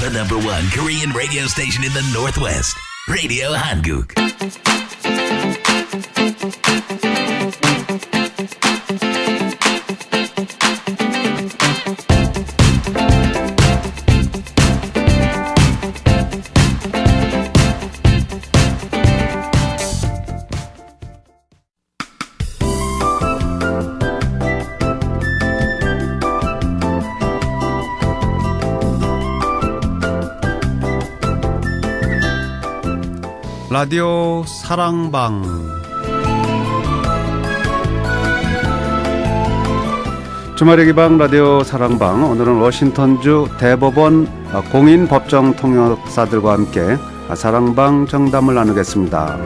The number one Korean radio station in the Northwest, Radio Hanguk. 라디오 사랑방. 주말의 기방 라디오 사랑방. 오늘은 워싱턴주 대법원 공인법정통역사들과 함께 사랑방 정담을 나누겠습니다.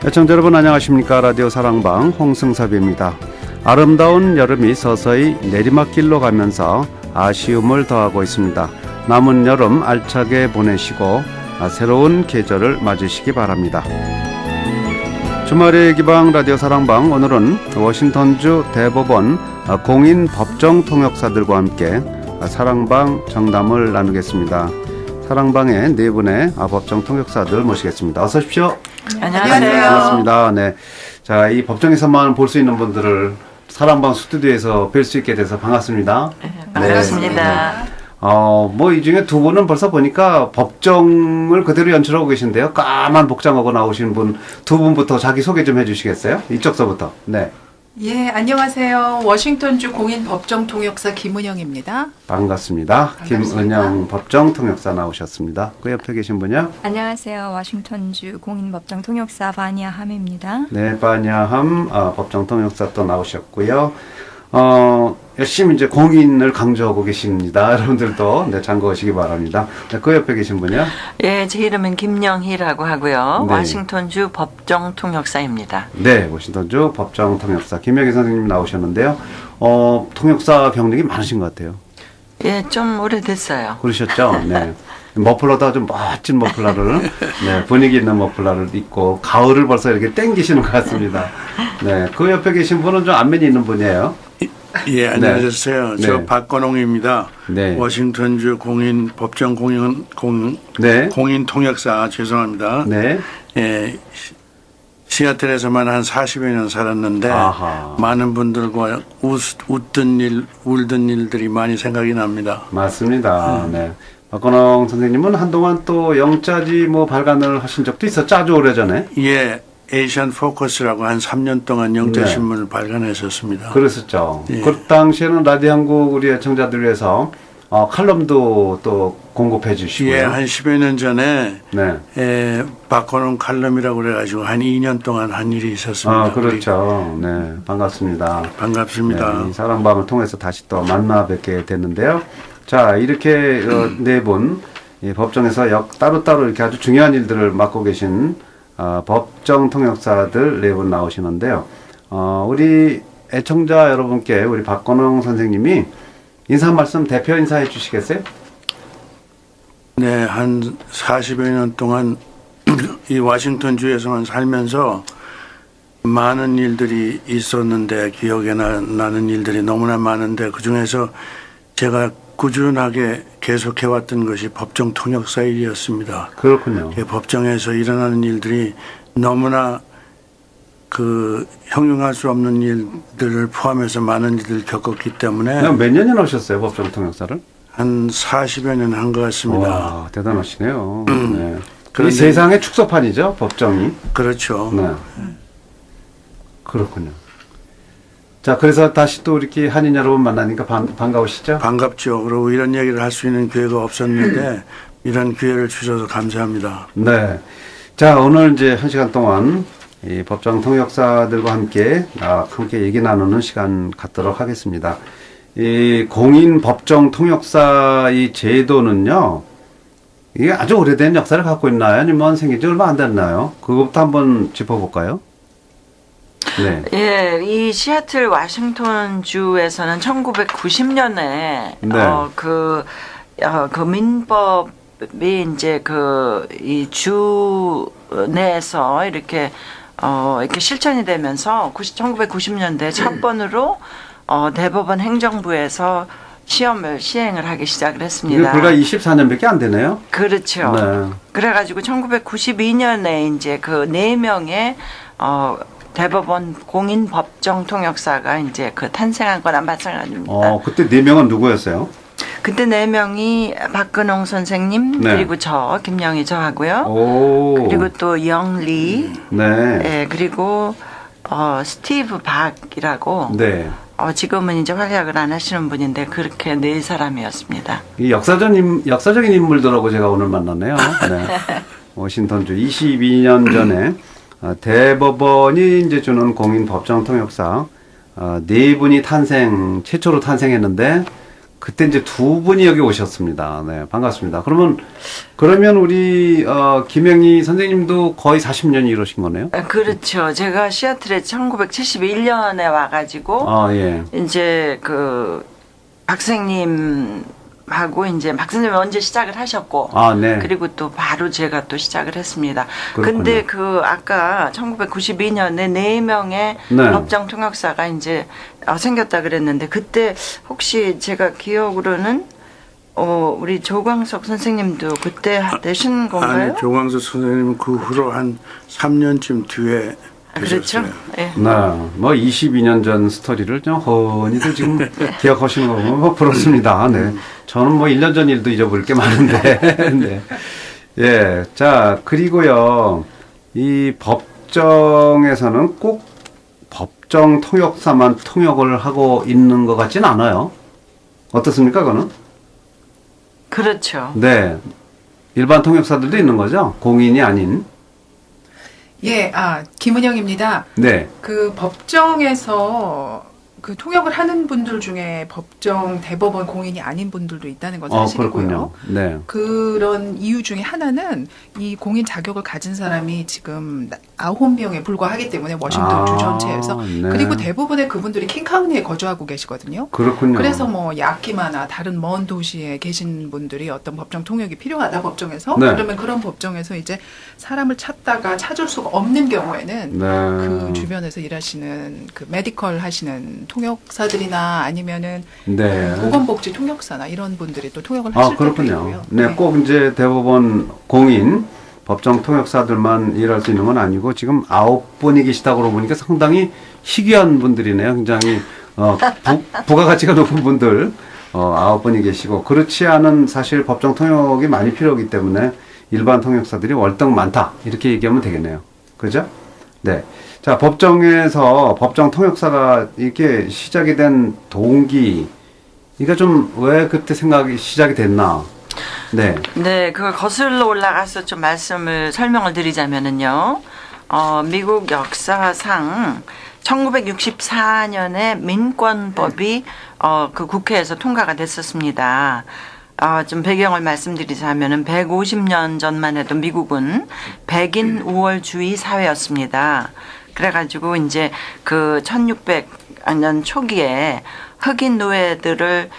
애청자 여러분 안녕하십니까. 라디오 사랑방 홍승섭입니다. 아름다운 여름이 서서히 내리막길로 가면서 아쉬움을 더하고 있습니다. 남은 여름 알차게 보내시고 새로운 계절을 맞으시기 바랍니다. 주말의 기방 라디오 사랑방. 오늘은 워싱턴주 대법원 공인법정통역사들과 함께 사랑방 정담을 나누겠습니다. 사랑방에 네 분의 법정통역사들 모시겠습니다. 어서 오십시오. 안녕하세요. 반갑습니다. 네. 자, 이 법정에서만 볼 수 있는 분들을 사랑방 스튜디오에서 뵐 수 있게 돼서 반갑습니다. 반갑습니다. 네. 이 중에 두 분은 벌써 보니까 법정을 그대로 연출하고 계신데요. 까만 복장하고 나오신 분 두 분부터 자기 소개 좀 해주시겠어요? 이쪽서부터. 네. 예, 안녕하세요. 워싱턴주 공인법정통역사 김은영입니다. 반갑습니다. 김은영 법정통역사 나오셨습니다. 그 옆에 계신 분이요? 안녕하세요. 워싱턴주 공인법정통역사 바니아함입니다. 네, 바니아함 법정통역사 또 나오셨고요. 열심히 이제 공인을 강조하고 계십니다. 여러분들도 참고하시기 바랍니다. 네, 그 옆에 계신 분이요? 예, 제 이름은 김영희라고 하고요. 네. 워싱턴주 법정통역사입니다. 네, 워싱턴주 법정통역사 김영희 선생님 나오셨는데요. 통역사 경력이 많으신 것 같아요. 예, 좀 오래됐어요. 그러셨죠? 네. 머플러도 아주 멋진 머플러를, 네, 분위기 있는 머플러를 입고 가을을 벌써 이렇게 땡기시는 것 같습니다. 네, 그 옆에 계신 분은 좀 안면이 있는 분이에요. 예, 안녕하세요. 네. 저 박건홍입니다. 네. 워싱턴주 공인 법정 네. 공인 통역사 죄송합니다. 네. 예, 시애틀에서만 한 40여 년 살았는데 아하. 많은 분들과 웃던 일, 울던 일들이 많이 생각이 납니다. 맞습니다. 네. 박건홍 선생님은 한동안 또 영자지 발간을 하신 적도 있었죠? 아주 오래전에. 예, 에이시안 포커스라고 한 3년 동안 영자 네. 신문을 발간했었습니다. 그랬었죠. 예. 그 당시에는 라디오 한국 우리 애청자들 위해서 칼럼도 또 공급해 주시고요. 예, 한 10여 년 전에 네. 박건홍 칼럼이라고 그래가지고 한 2년 동안 한 일이 있었습니다. 그렇죠. 네, 반갑습니다. 반갑습니다. 네, 이 사랑방을 통해서 다시 또 만나 뵙게 됐는데요. 자, 이렇게 네 분 법정에서 따로따로 이렇게 아주 중요한 일들을 맡고 계신 법정 통역사들 네 분 나오시는데요. 우리 애청자 여러분께 우리 박건홍 선생님이 인사 말씀 대표 인사해 주시겠어요? 네, 한 40여 년 동안 이 워싱턴주에서만 살면서 많은 일들이 있었는데 기억에 나는 일들이 너무나 많은데 그중에서 제가 꾸준하게 계속해왔던 것이 법정 통역사 일이었습니다. 그렇군요. 법정에서 일어나는 일들이 너무나 형용할 수 없는 일들을 포함해서 많은 일들을 겪었기 때문에 몇 년이나 하셨어요, 법정 통역사를? 한 40여 년 한 것 같습니다. 와, 대단하시네요. 네. 이 그런데 세상의 축소판이죠, 법정이. 그렇죠. 네. 그렇군요. 자, 그래서 다시 또 이렇게 한인 여러분 만나니까 반가우시죠? 반갑죠. 그리고 이런 얘기를 할 수 있는 기회가 없었는데 이런 기회를 주셔서 감사합니다. 네. 자, 오늘 이제 1시간 동안 이 법정 통역사들과 함께 얘기 나누는 시간 갖도록 하겠습니다. 이 공인 법정 통역사 이 제도는요, 이게 아주 오래된 역사를 갖고 있나요? 아니면 생긴 지 얼마 안 됐나요? 그것부터 한번 짚어볼까요? 네. 예, 이 시애틀 워싱턴주에서는 1990년에 네. 그 민법이 이제 이 주 내에서 이렇게 실천이 되면서 1990년대 첫 번으로 대법원 행정부에서 시험을 시행을 하기 시작을 이게 했습니다. 불과 24년밖에 안 되네요. 그렇죠. 네. 그래가지고 1992년에 이제 그 4명의 대법원 공인 법정 통역사가 이제 그 탄생한 거나 마찬가지입니다. 그때 4명은 누구였어요? 그때 4명이 박근홍 선생님 네. 그리고 저 김영희 저하고요. 오. 그리고 또 영리 네. 그리고 스티브 박이라고 네. 지금은 이제 활약을 안 하시는 분인데 그렇게 4사람이었습니다. 이 역사적인 인물들하고 제가 오늘 만났네요. 네. 워싱턴주 22년 전에 대법원이 이제 주는 공인 법정 통역사 4분이 최초로 탄생했는데 그때 이제 2분이 여기 오셨습니다. 네, 반갑습니다. 그러면 우리 김영희 선생님도 거의 40년이 이러신 거네요? 그렇죠. 제가 시애틀에 1971년에 와가지고 예. 이제 그 박사님하고 이제 박사님이 언제 시작을 하셨고 네. 그리고 또 바로 제가 또 시작을 했습니다. 그렇군요. 근데 그 아까 1992년에 4명의 네. 법정 통역사가 이제 생겼다 그랬는데 그때 혹시 제가 기억으로는 우리 조광석 선생님도 그때 되신 건가요? 아니, 조광석 선생님은 그 후로 한 3년쯤 뒤에 그렇죠. 되셨어요. 네. 네, 뭐 22년 전 스토리를 좀 훤히도 지금 기억하시는 거 보면 뭐 부럽습니다. 네. 저는 뭐 1년 전 일도 잊어버릴 게 많은데. 네. 예. 자, 그리고요. 이 법정에서는 꼭 법정 통역사만 통역을 하고 있는 것 같진 않아요. 어떻습니까, 그거는? 그렇죠. 네. 일반 통역사들도 있는 거죠? 공인이 아닌. 예, 김은영입니다. 네. 그 법정에서 그 통역을 하는 분들 중에 법정 대법원 공인이 아닌 분들도 있다는 건 사실이고요. 그렇군요. 네. 그런 이유 중에 하나는 이 공인 자격을 가진 사람이 지금 9명에 불과하기 때문에 워싱턴주 전체에서 네. 그리고 대부분의 그분들이 킹카운티에 거주하고 계시거든요. 그렇군요. 그래서 뭐 야키마나 다른 먼 도시에 계신 분들이 어떤 법정 통역이 필요하다 법정에서 네. 그러면 그런 법정에서 이제 사람을 찾다가 찾을 수가 없는 경우에는 네. 그 주변에서 일하시는 그 메디컬 하시는 통역사들이나 아니면은 네. 보건복지 통역사나 이런 분들이 또 통역을 하실 때도 그렇군요. 있고요. 네, 꼭 이제 대법원 공인 법정 통역사들만 일할 수 있는 건 아니고 지금 9분이 계시다고 그러보니까 상당히 희귀한 분들이네요. 굉장히 부가가치가 높은 분들 9분이 계시고 그렇지 않은 사실 법정 통역이 많이 필요하기 때문에 일반 통역사들이 월등 많다 이렇게 얘기하면 되겠네요. 그죠? 네. 자, 법정에서 법정 통역사가 이렇게 시작이 된 동기 이거 좀 왜 그때 생각이 시작이 됐나? 네. 네, 그걸 거슬러 올라가서 좀 설명을 드리자면은요, 미국 역사상 1964년에 민권법이 그 국회에서 통과가 됐었습니다. 좀 배경을 말씀드리자면은 150년 전만 해도 미국은 백인 우월주의 사회였습니다. 그래가지고 이제 그 1600년 초기에 흑인 노예들을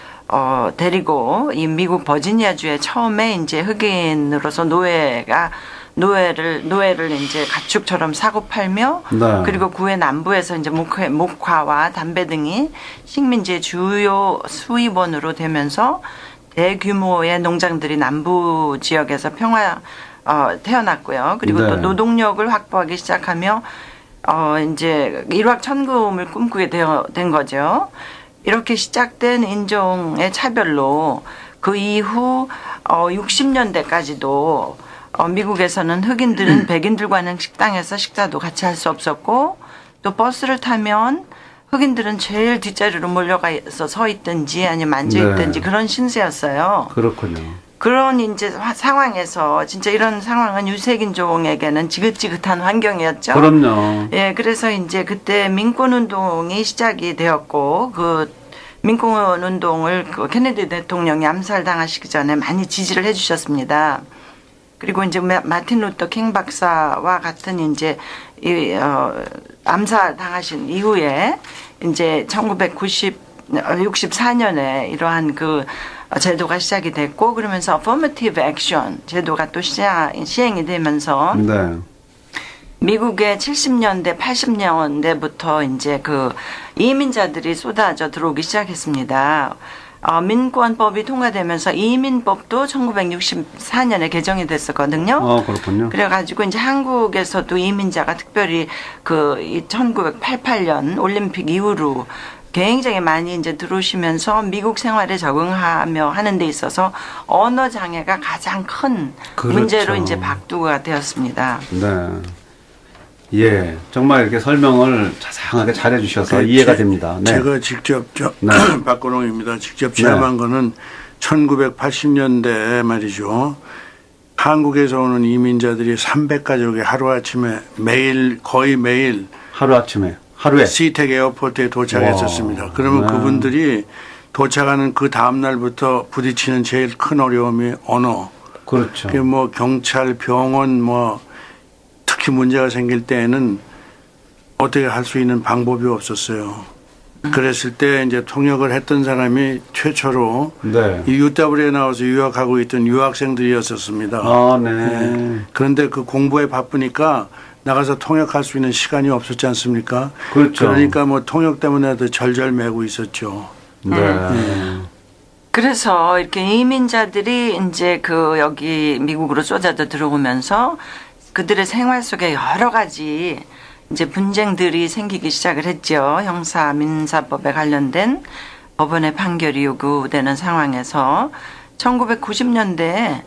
데리고 이 미국 버지니아주에 처음에 이제 흑인으로서 노예를 이제 가축처럼 사고 팔며 네. 그리고 구의 남부에서 이제 목화와 담배 등이 식민지의 주요 수입원으로 되면서 대규모의 농장들이 남부 지역에서 태어났고요. 그리고 네. 또 노동력을 확보하기 시작하며 이제 일확천금을 꿈꾸게 된 거죠. 이렇게 시작된 인종의 차별로 그 이후 60년대까지도 미국에서는 흑인들은 백인들과는 식당에서 식사도 같이 할 수 없었고 또 버스를 타면 흑인들은 제일 뒷자리로 몰려가서 서 있든지 아니면 앉아 있든지 네. 그런 신세였어요. 그렇군요. 그런 이제 상황에서 진짜 이런 상황은 유색인종에게는 지긋지긋한 환경이었죠. 그럼요. 예, 그래서 이제 그때 민권운동이 시작이 되었고 그 민권운동을 그 케네디 대통령이 암살당하시기 전에 많이 지지를 해주셨습니다. 그리고 이제 마틴 루터 킹 박사와 같은 이제 암살당하신 이후에 이제 1964년에 이러한 그 제도가 시작이 됐고 그러면서 affirmative action 제도가 또 시행이 되면서 네. 미국의 70년대, 80년대부터 이제 그 이민자들이 쏟아져 들어오기 시작했습니다. 민권법이 통과되면서 이민법도 1964년에 개정이 됐었거든요. 그렇군요. 그래가지고 이제 한국에서도 이민자가 특별히 그 1988년 올림픽 이후로 굉장히 많이 이제 들어오시면서 미국 생활에 적응하며 하는 데 있어서 언어 장애가 가장 큰 그렇죠. 문제로 이제 박두가 되었습니다. 네. 예, 정말 이렇게 설명을 자세하게 잘해 주셔서 이해가 됩니다. 네. 제가 직접 네. 박건홍입니다. 직접 체험한 거는 1980년대 말이죠. 한국에서 오는 이민자들이 300가족이 하루아침에 거의 매일 하루아침에 하루에 시택 에어포트에 도착했었습니다. 그러면 그분들이 도착하는 그 다음 날부터 부딪히는 제일 큰 어려움이 언어. 그렇죠. 그게 뭐 경찰, 병원 뭐 특히 문제가 생길 때에는 어떻게 할 수 있는 방법이 없었어요. 그랬을 때 이제 통역을 했던 사람이 최초로 이 UW에 나와서 유학하고 있던 유학생들이었었습니다. 네. 그런데 그 공부에 바쁘니까 나가서 통역할 수 있는 시간이 없었지 않습니까? 그렇죠. 그러니까 뭐 통역 때문에도 절절매고 있었죠. 그래서 이렇게 이민자들이 이제 그 여기 미국으로 쏟아져 들어오면서 그들의 생활 속에 여러 가지 이제 분쟁들이 생기기 시작을 했죠. 형사 민사법에 관련된 법원의 판결이 요구되는 상황에서 1990년대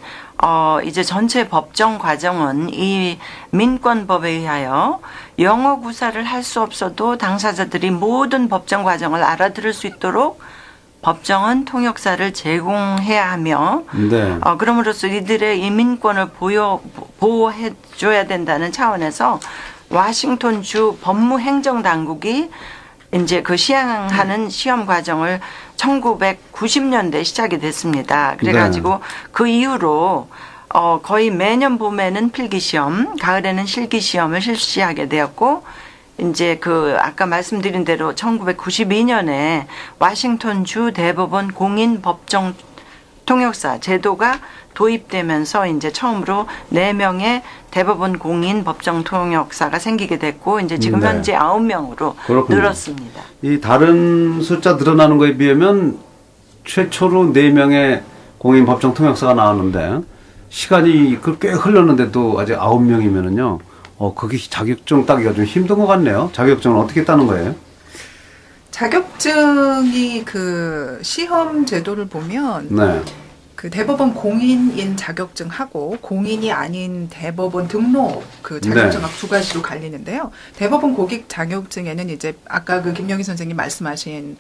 이제 전체 법정 과정은 이 민권법에 의하여 영어 구사를 할 수 없어도 당사자들이 모든 법정 과정을 알아들을 수 있도록 법정은 통역사를 제공해야 하며 그럼으로써 이들의 이민권을 보호해줘야 된다는 차원에서 워싱턴주 법무행정당국이 이제 그 시행하는 시험 과정을 1990년대 시작이 됐습니다. 그래가지고 그 이후로 거의 매년 봄에는 필기시험, 가을에는 실기시험을 실시하게 되었고 이제 그 아까 말씀드린 대로 1992년에 워싱턴주 대법원 공인 법정 통역사 제도가 도입되면서 이제 처음으로 4명의 대법원 공인 법정 통역사가 생기게 됐고 이제 지금 현재 9명으로 늘었습니다. 이 다른 숫자 늘어나는 거에 비하면 최초로 4명의 공인 법정 통역사가 나왔는데 시간이 꽤 흘렀는데도 아직 9명이면은요. 거기 자격증 따기가 좀 힘든 것 같네요. 자격증은 어떻게 따는 거예요? 자격증이 그 시험 제도를 보면 그 대법원 공인인 자격증하고 공인이 아닌 대법원 등록 그 자격증하고 두 가지로 갈리는데요. 대법원 고객 자격증에는 이제 아까 그 김영희 선생님 말씀하신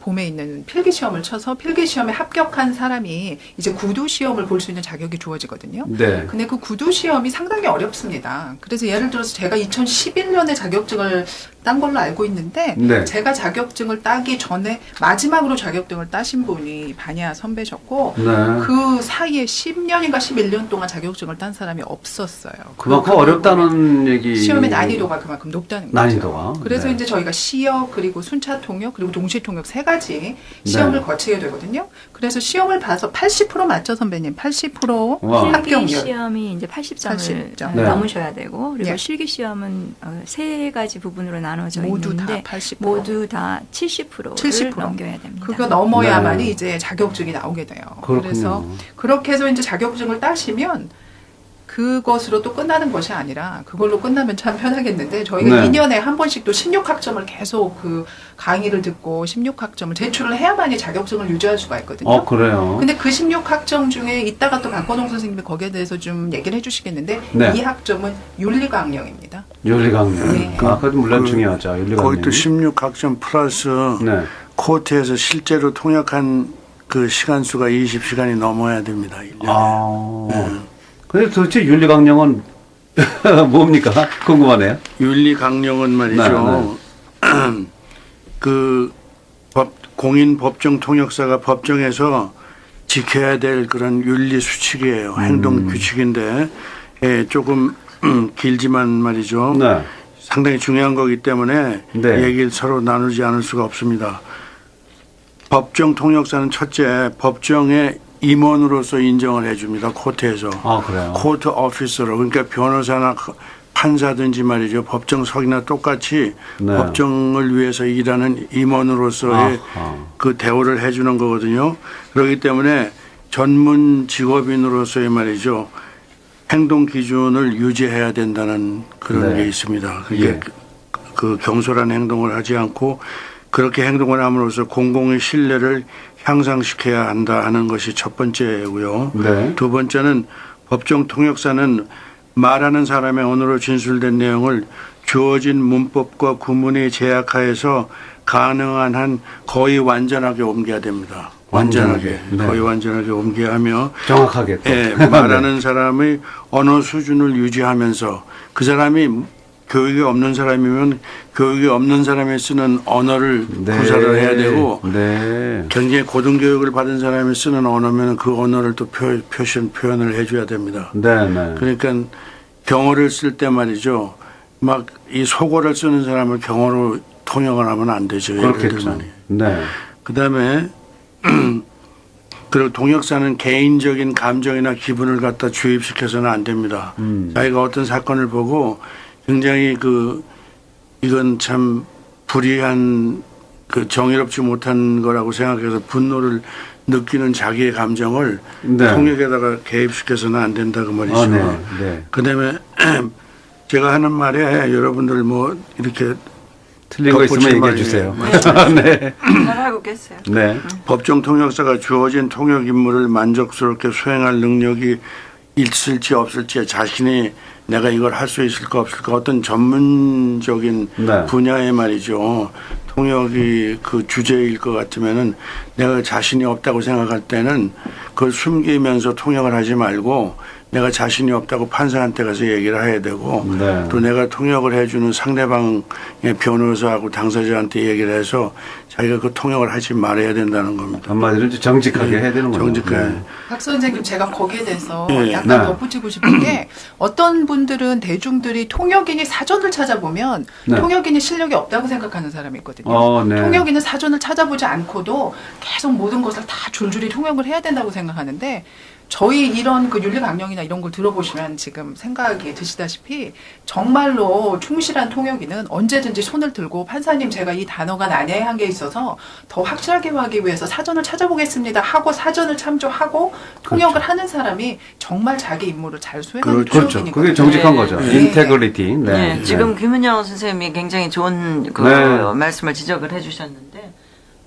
봄에 있는 필기시험을 쳐서 필기시험에 합격한 사람이 이제 구두시험을 볼 수 있는 자격이 주어지거든요. 근데 그 구두시험이 상당히 어렵습니다. 그래서 예를 들어서 제가 2011년에 자격증을 딴 걸로 알고 있는데 제가 자격증을 따기 전에 마지막으로 자격증을 따신 분이 반야 선배셨고 그 사이에 10년인가 11년 동안 자격증을 딴 사람이 없었어요. 그만큼 어렵다는 얘기. 시험의 난이도가 그만큼 높다는 거죠. 난이도가. 그래서 이제 저희가 시역 그리고 순차 통역 그리고 동시 통역 3가지 시험을 거치게 되거든요. 그래서 시험을 봐서 80% 맞죠, 선배님? 80% 합격률. 필기 시험이 이제 80점을 넘으셔야 되고 그리고 실기 시험은 3가지 부분으로 나눠져 있는데 모두 다 70%를 넘겨야 됩니다. 그거 넘어야만이 이제 자격증이 나오게 돼요. 그래서 그렇게 해서 이제 자격증을 따시면 그것으로 또 끝나는 것이 아니라 그걸로 끝나면 참 편하겠는데 저희가 2년에 한 번씩 또 16학점을 계속 그 강의를 듣고 16학점을 제출을 해야만이 자격증을 유지할 수가 있거든요. 그래요. 근데 그 16학점 중에 이따가 또 박건홍 선생님이 거기에 대해서 좀 얘기를 해주시겠는데 이 학점은 윤리강령입니다. 윤리강령. 그것도 물론 중요하죠. 윤리강령. 거기 또 16학점 플러스 코트에서 실제로 통역한 그 시간 수가 20시간이 넘어야 됩니다. 1년에. 근데 도대체 윤리강령은 뭡니까? 궁금하네요. 윤리강령은 말이죠. 그 공인 법정 통역사가 법정에서 지켜야 될 그런 윤리 수칙이에요. 행동 규칙인데 조금 길지만 말이죠. 상당히 중요한 거기 때문에 얘기를 서로 나누지 않을 수가 없습니다. 법정 통역사는 첫째 법정의 im원으로서 인정을 해줍니다. 코트에서. 그래요? 코트 오피서로. 그러니까 변호사나 판사든지 말이죠. 법정석이나 똑같이 네. 법정을 위해서 일하는 임원으로서의 그 대우를 해주는 거거든요. 그렇기 때문에 전문 직업인으로서의 말이죠. 행동 기준을 유지해야 된다는 그런 게 있습니다. 그게 그 경솔한 행동을 하지 않고 그렇게 행동을 함으로써 공공의 신뢰를 향상시켜야 한다 하는 것이 첫 번째고요. 네. 두 번째는 법정 통역사는 말하는 사람의 언어로 진술된 내용을 주어진 문법과 구문의 제약하에서 가능한 한 거의 완전하게 옮겨야 됩니다. 완전하게. 네. 거의 완전하게 옮겨야 하며 정확하게 또. 예, 말하는 사람의 언어 수준을 유지하면서 그 사람이 교육이 없는 사람이면 교육이 없는 사람이 쓰는 언어를 구사를 해야 되고 굉장히 고등교육을 받은 사람이 쓰는 언어면 그 언어를 또 표현을 해줘야 됩니다. 그러니까 경어를 쓸 때 말이죠. 막 이 속어를 쓰는 사람을 경어로 통역을 하면 안 되죠. 그렇겠죠. 그다음에 그리고 통역사는 개인적인 감정이나 기분을 갖다 주입시켜서는 안 됩니다. 자기가 어떤 사건을 보고 굉장히 이건 참 불의한 정의롭지 못한 거라고 생각해서 분노를 느끼는 자기의 감정을 통역에다가 개입시켜서는 안 된다 그 말이죠. 그다음에 제가 하는 말에 여러분들 뭐 이렇게 틀린 거 있으면 얘기해 주세요. 네. 잘하고 계세요. 네. 법정 통역사가 주어진 통역 임무를 만족스럽게 수행할 능력이 있을지 없을지 자신이 내가 이걸 할 수 있을까 없을까 어떤 전문적인 분야의 말이죠. 통역이 그 주제일 것 같으면은 내가 자신이 없다고 생각할 때는 그걸 숨기면서 통역을 하지 말고 내가 자신이 없다고 판사한테 가서 얘기를 해야 되고 또 내가 통역을 해주는 상대방의 변호사하고 당사자한테 얘기를 해서 자기가 그 통역을 하지 말아야 된다는 겁니다. 한마디로 정직하게 해야 되는 거죠. 정직하게. 박 선생님 제가 거기에 대해서 약간 덧붙이고 싶은 게 어떤 분들은 대중들이 통역인이 사전을 찾아보면 통역인이 실력이 없다고 생각하는 사람이 있거든요. 통역인은 사전을 찾아보지 않고도 계속 모든 것을 다 줄줄이 통역을 해야 된다고 생각하는데 저희 이런 그 윤리 강령이나 이런 걸 들어보시면 지금 생각이 드시다시피 정말로 충실한 통역인은 언제든지 손을 들고 판사님 제가 이 단어가 난해한 게 있어서 더 확실하게 하기 위해서 사전을 찾아보겠습니다 하고 사전을 참조하고 통역을 하는 사람이 정말 자기 임무를 잘 수행하는 통역인이거든요. 그게 정직한 거죠. 인테그리티. 지금 김은영 선생님이 굉장히 좋은 말씀을 지적을 해주셨는데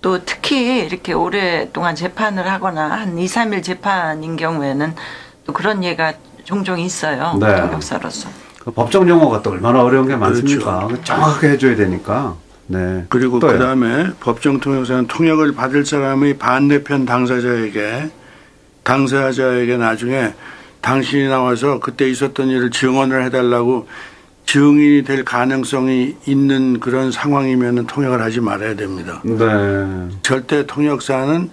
또 특히 이렇게 오랫동안 재판을 하거나 한 2, 3일 재판인 경우에는 또 그런 예가 종종 있어요. 통역사로서. 그 법정 용어가 또 얼마나 어려운 게 많습니까? 정확하게 해줘야 되니까. 그리고 그 다음에 법정 통역사는 통역을 받을 사람의 반대편 당사자에게 나중에 당신이 나와서 그때 있었던 일을 증언을 해달라고 증인이 될 가능성이 있는 그런 상황이면 통역을 하지 말아야 됩니다. 절대 통역사는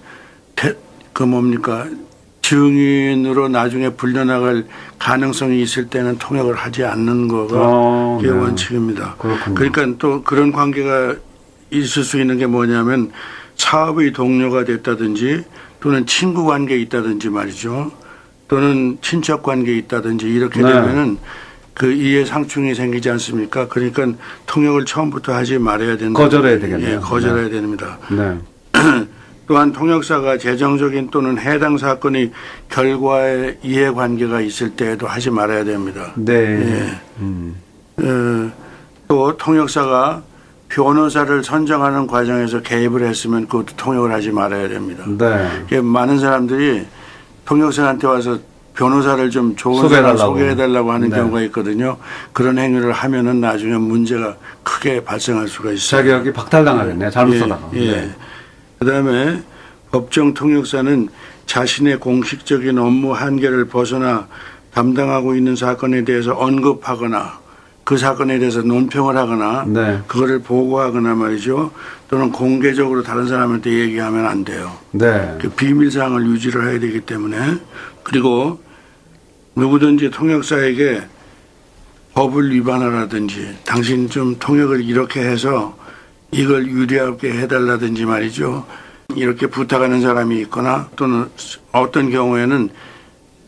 증인으로 나중에 불려나갈 가능성이 있을 때는 통역을 하지 않는 거가 원칙입니다. 그러니까 또 그런 관계가 있을 수 있는 게 뭐냐면 사업의 동료가 됐다든지 또는 친구 관계에 있다든지 말이죠. 또는 친척 관계에 있다든지 이렇게 되면은 그 이해 상충이 생기지 않습니까? 그러니까 통역을 처음부터 하지 말아야 된다. 거절해야 되겠네요. 거절해야 됩니다. 또한 통역사가 재정적인 또는 해당 사건의 결과에 이해관계가 있을 때에도 하지 말아야 됩니다. 또 통역사가 변호사를 선정하는 과정에서 개입을 했으면 그것도 통역을 하지 말아야 됩니다. 많은 사람들이 통역사한테 와서 변호사를 좀 좋은 사람 소개해달라고 하는 경우가 있거든요. 그런 행위를 하면은 나중에 문제가 크게 발생할 수가 있어요. 자격이 박탈당하겠네. 잘못 써다가. 그다음에 법정 통역사는 자신의 공식적인 업무 한계를 벗어나 담당하고 있는 사건에 대해서 언급하거나 그 사건에 대해서 논평을 하거나 그거를 보고하거나 말이죠. 또는 공개적으로 다른 사람한테 얘기하면 안 돼요. 그 비밀사항을 유지를 해야 되기 때문에 그리고 누구든지 통역사에게 법을 위반하라든지 당신 좀 통역을 이렇게 해서 이걸 유리하게 해달라든지 말이죠. 이렇게 부탁하는 사람이 있거나 또는 어떤 경우에는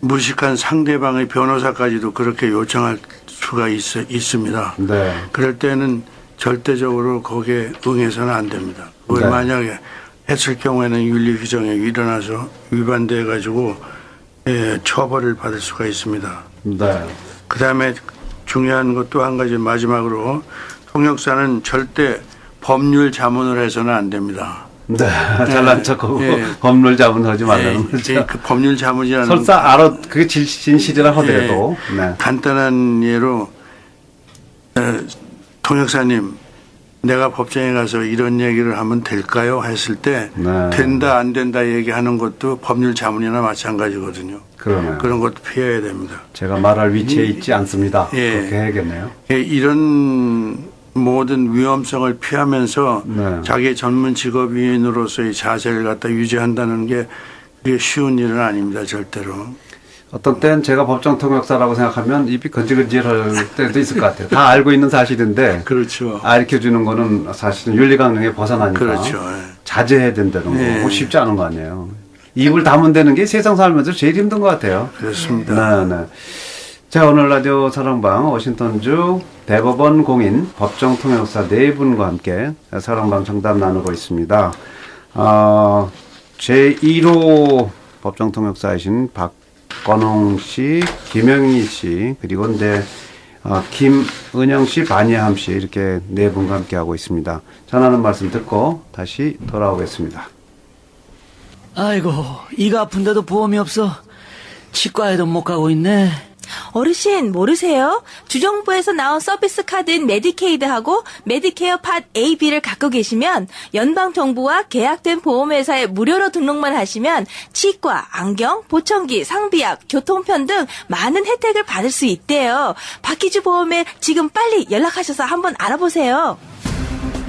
무식한 상대방의 변호사까지도 그렇게 요청할 수가 있습니다. 네. 그럴 때는 절대적으로 거기에 응해서는 안 됩니다. 그걸 네. 만약에 했을 경우에는 윤리 규정에 일어나서 위반돼 가지고 처벌을 받을 수가 있습니다. 네. 그다음에 중요한 것 또 한 가지 마지막으로 통역사는 절대 법률 자문을 해서는 안 됩니다. 네. 잘난 척하고 법률 자문하지 말라는 거죠. 그 법률 자문이라는 설사 알아 그게 진실이라 하더라도 간단한 예로 통역사님 내가 법정에 가서 이런 얘기를 하면 될까요? 했을 때 된다 안 된다 얘기하는 것도 법률 자문이나 마찬가지거든요. 그러네요. 그런 것도 피해야 됩니다. 제가 말할 위치에 있지 않습니다. 그렇게 해야겠네요. 이런 모든 위험성을 피하면서 자기의 전문 직업인으로서의 자세를 갖다 유지한다는 게 그게 쉬운 일은 아닙니다. 절대로. 어떤 때는 제가 법정 통역사라고 생각하면 입이 건질건질할 때도 있을 것 같아요. 다 알고 있는 사실인데 그렇죠. 알려주는 거는 사실은 윤리강령에 벗어나니까 그렇죠. 자제해야 된다는 거 쉽지 않은 거 아니에요. 입을 다문다는 게 세상 살면서 제일 힘든 것 같아요. 그렇습니다. 네. 자, 오늘 라디오 사랑방 워싱턴주 대법원 공인 법정 통역사 네 분과 함께 사랑방 정답 나누고 있습니다. 제1호 법정 통역사이신 박건홍 씨, 김영희 씨, 그리고 이제 김은영 씨, 반예함 씨 이렇게 네 분과 함께 하고 있습니다. 전하는 말씀 듣고 다시 돌아오겠습니다. 아이고, 이가 아픈데도 보험이 없어. 치과에도 못 가고 있네. 어르신 모르세요? 주정부에서 나온 서비스 카드인 메디케이드하고 메디케어 팟 A, B를 갖고 계시면 연방정부와 계약된 보험회사에 무료로 등록만 하시면 치과, 안경, 보청기, 상비약, 교통편 등 많은 혜택을 받을 수 있대요. 박희주 보험에 지금 빨리 연락하셔서 한번 알아보세요.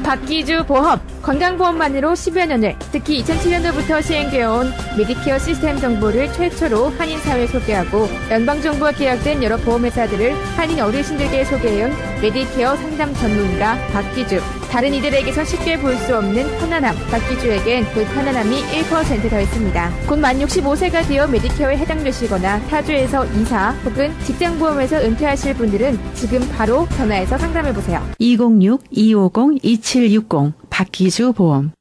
박기주 보험, 건강보험만으로 10여 년을, 특히 2007년도부터 시행되어 온 메디케어 시스템 정보를 최초로 한인사회에 소개하고 연방정부와 계약된 여러 보험회사들을 한인 어르신들께 소개해온 메디케어 상담 전문가 박기주. 다른 이들에게서 쉽게 볼 수 없는 편안함, 박기주에겐 그 편안함이 1% 더 있습니다. 곧 만 65세가 되어 메디케어에 해당되시거나 타주에서 이사 혹은 직장보험에서 은퇴하실 분들은 지금 바로 전화해서 상담해보세요. 206-250-2760 박기주 보험.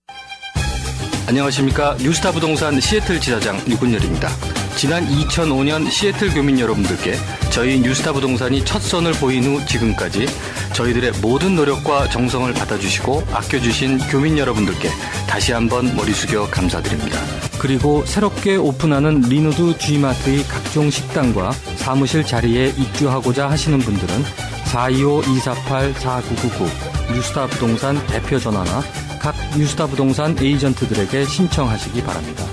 안녕하십니까. 뉴스타 부동산 시애틀 지사장 유군열입니다. 지난 2005년 시애틀 교민 여러분들께 저희 뉴스타 부동산이 첫 선을 보인 후 지금까지 저희들의 모든 노력과 정성을 받아주시고 아껴주신 교민 여러분들께 다시 한번 머리 숙여 감사드립니다. 그리고 새롭게 오픈하는 리노드 G마트의 각종 식당과 사무실 자리에 입주하고자 하시는 분들은 425-248-4999 뉴스타 부동산 대표 전화나 각 뉴스타 부동산 에이전트들에게 신청하시기 바랍니다.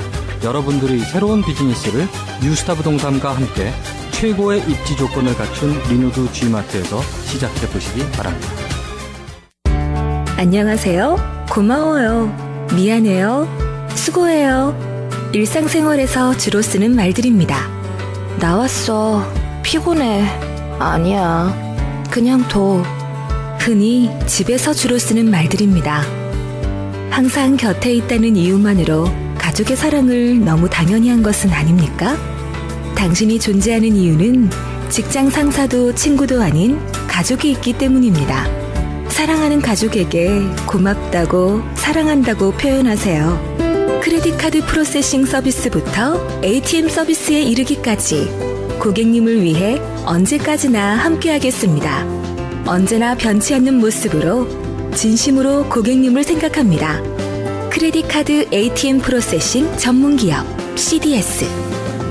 여러분들의 새로운 비즈니스를 뉴스타 부동산과 함께 최고의 입지 조건을 갖춘 리노드 G마트에서 시작해 보시기 바랍니다. 안녕하세요. 고마워요. 미안해요. 수고해요. 일상생활에서 주로 쓰는 말들입니다. 나왔어. 피곤해. 아니야. 그냥 둬. 흔히 집에서 주로 쓰는 말들입니다. 항상 곁에 있다는 이유만으로 가족의 사랑을 너무 당연히 한 것은 아닙니까? 당신이 존재하는 이유는 직장 상사도 친구도 아닌 가족이 있기 때문입니다. 사랑하는 가족에게 고맙다고 사랑한다고 표현하세요. 크레딧 카드 프로세싱 서비스부터 ATM 서비스에 이르기까지 고객님을 위해 언제까지나 함께하겠습니다. 언제나 변치 않는 모습으로 진심으로 고객님을 생각합니다. 크레딧 카드 ATM 프로세싱 전문기업 CDS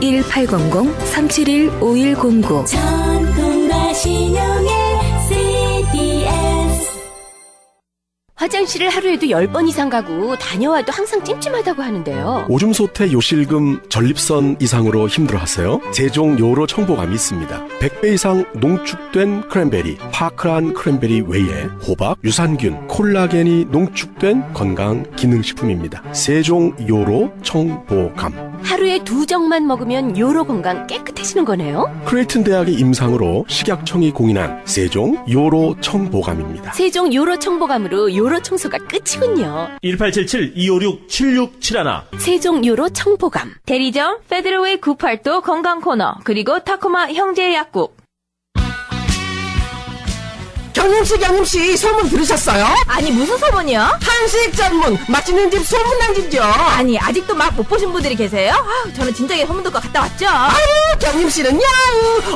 1800-371-5109 전통과 신용의 CDS. 화장실을 하루에도 10번 이상 가고 다녀와도 항상 찜찜하다고 하는데요. 오줌 소태, 요실금, 전립선 이상으로 힘들어하세요? 세종 요로 청보감이 있습니다. 100배 이상 농축된 크랜베리, 파크란 크랜베리 외에 호박, 유산균, 콜라겐이 농축된 건강 기능식품입니다. 세종 요로 청보감. 하루에 2정만 먹으면 요로 건강 깨끗해지는 거네요. 크레이튼 대학의 임상으로 식약청이 공인한 세종 요로 청보감입니다. 세종 요로 청보감으로 요로 청소가 끝이군요. 1877-256-7671 세종 요로 청보감. 대리점 페드로웨이 982 건강 코너 그리고 타코마 형제 약국. 경림씨 소문 들으셨어요? 아니 무슨 소문이요? 한식 전문 맛있는 집 소문난 집이죠. 아니 아직도 막 못 보신 분들이 계세요? 저는 진작에 소문 듣고 갔다 왔죠. 아유 경림씨는요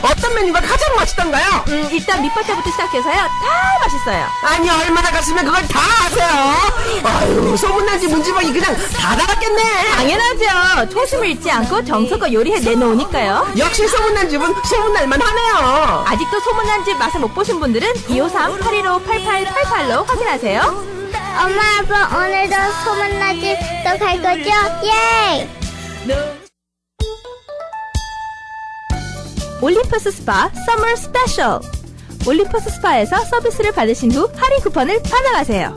어떤 메뉴가 가장 맛있던가요? 일단 밑반찬부터 시작해서요 다 맛있어요. 아니 얼마나 갔으면 그걸 다 아세요? 아유 소문난 집 문지방이 그냥 다 달았겠네. 당연하죠. 초심을 잃지 않고 정성껏 요리해 내놓으니까요. 역시 소문난 집은 소문날만 하네요. 아직도 소문난 집 맛을 못 보신 분들은 253-815-8888로 확인하세요. 엄마 아빠 오늘도 소문난 집 또 갈 거죠? 예! 올림푸스 스파 서머 스페셜. 올림푸스 스파에서 서비스를 받으신 후 할인 쿠폰을 받아가세요.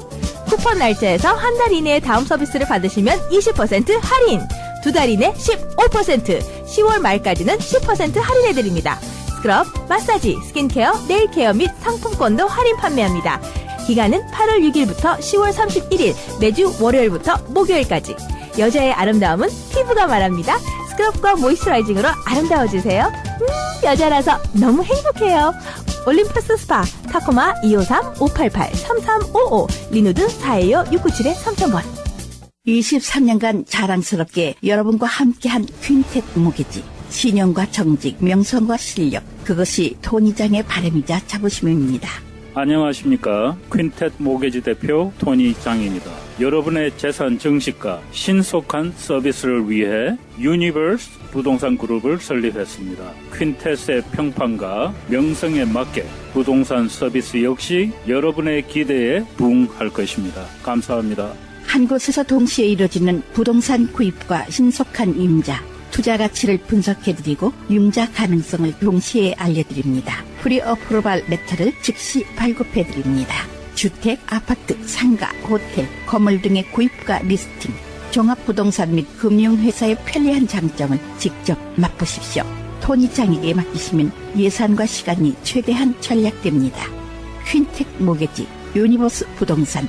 쿠폰 날짜에서 한 달 이내에 다음 서비스를 받으시면 20% 할인, 2달 이내 15%, 10월 말까지는 10% 할인해드립니다. 스크럽, 마사지, 스킨케어, 네일케어 및 상품권도 할인 판매합니다. 기간은 8월 6일부터 10월 31일, 매주 월요일부터 목요일까지. 여자의 아름다움은 피부가 말합니다. 스크럽과 모이스처라이징으로 아름다워지세요. 여자라서 너무 행복해요. 올림푸스 스파 타코마 253-588-3355 리누드 425-697-3000번. 23년간 자랑스럽게 여러분과 함께한 퀸텟 모기지. 신용과 정직, 명성과 실력, 그것이 토니장의 바람이자 자부심입니다. 안녕하십니까. 퀸텟 모기지 대표 토니장입니다. 여러분의 재산 증식과 신속한 서비스를 위해 유니버스 부동산 그룹을 설립했습니다. 퀸텟의 평판과 명성에 맞게 부동산 서비스 역시 여러분의 기대에 부응할 것입니다. 감사합니다. 한 곳에서 동시에 이뤄지는 부동산 구입과 신속한 임자, 투자 가치를 분석해드리고 융자 가능성을 동시에 알려드립니다. 프리 어프로발 레터를 즉시 발급해드립니다. 주택, 아파트, 상가, 호텔, 건물 등의 구입과 리스팅, 종합부동산 및 금융회사의 편리한 장점을 직접 맛보십시오. 토니장에게 맡기시면 예산과 시간이 최대한 절약됩니다. 퀸텟 모기지, 유니버스 부동산.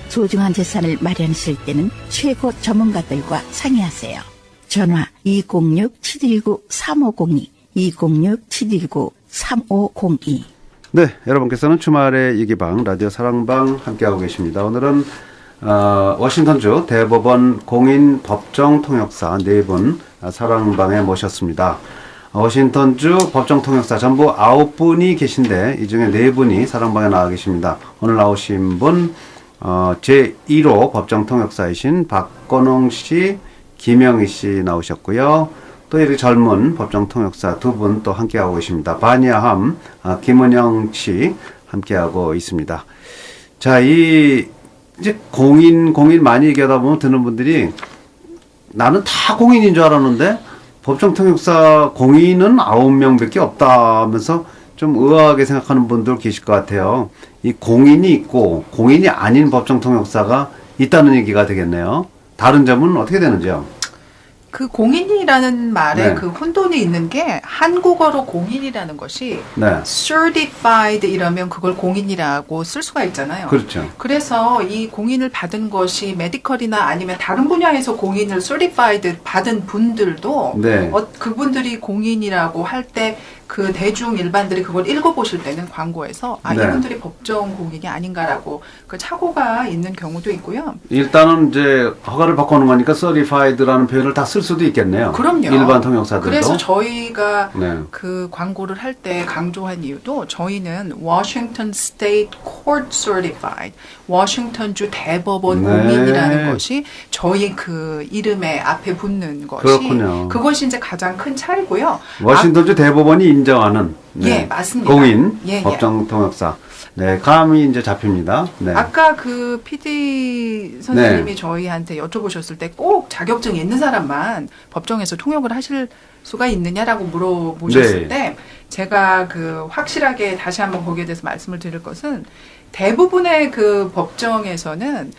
소중한 재산을 마련하실 때는 최고 전문가들과 상의하세요. 전화 206-719-3502, 206-719-3502. 네, 여러분께서는 주말의 이기방 라디오 사랑방 함께하고 계십니다. 오늘은 워싱턴주 대법원 공인 법정 통역사 4분 사랑방에 모셨습니다. 워싱턴주 법정 통역사 전부 9분이 계신데 이 중에 4분이 사랑방에 나와 계십니다. 오늘 나오신 분 제1호 법정 통역사이신 박건홍 씨, 김영희 씨 나오셨고요. 또 이렇게 젊은 법정 통역사 2분 또 함께하고 계십니다. 바니아함, 김은영 씨 함께하고 있습니다. 자, 이제 공인 많이 얘기하다 보면 듣는 분들이 나는 다 공인인 줄 알았는데 법정 통역사 공인은 9명밖에 없다면서 좀 의아하게 생각하는 분들 계실 것 같아요. 이 공인이 있고 공인이 아닌 법정 통역사가 있다는 얘기가 되겠네요. 다른 점은 어떻게 되는지요? 그 공인이라는 말에 그 혼돈이 있는 게 한국어로 공인이라는 것이 certified 이러면 그걸 공인이라고 쓸 수가 있잖아요. 그렇죠. 그래서 이 공인을 받은 것이 메디컬이나 아니면 다른 분야에서 공인을 certified 받은 분들도 그분들이 공인이라고 할 때 그 대중 일반들이 그걸 읽어보실 때는 광고에서 이분들이 법정 공인이 아닌가라고 그 착오가 있는 경우도 있고요. 일단은 이제 허가를 받고 오는 거니까 certified라는 표현을 다 쓸 수도 있겠네요. 그럼요. 일반 통역사들도. 그래서 저희가 그 광고를 할 때 강조한 이유도 저희는 Washington State Court Certified, 워싱턴주 대법원 공인이라는 것이 저희 그 이름에 앞에 붙는 것이 그렇군요. 그것이 이제 가장 큰 차이고요. 워싱턴주 대법원이 인정하는 맞습니다. 공인 법정 통역사. 네, 감이 이제 잡힙니다. 네. 아까 그 PD 선생님이 저희한테 여쭤보셨을 때 꼭 자격증이 있는 사람만 법정에서 통역을 하실 수가 있느냐라고 물어보셨을 때 제가 그 확실하게 다시 한번 거기에 대해서 말씀을 드릴 것은 대부분의 그 법정에서는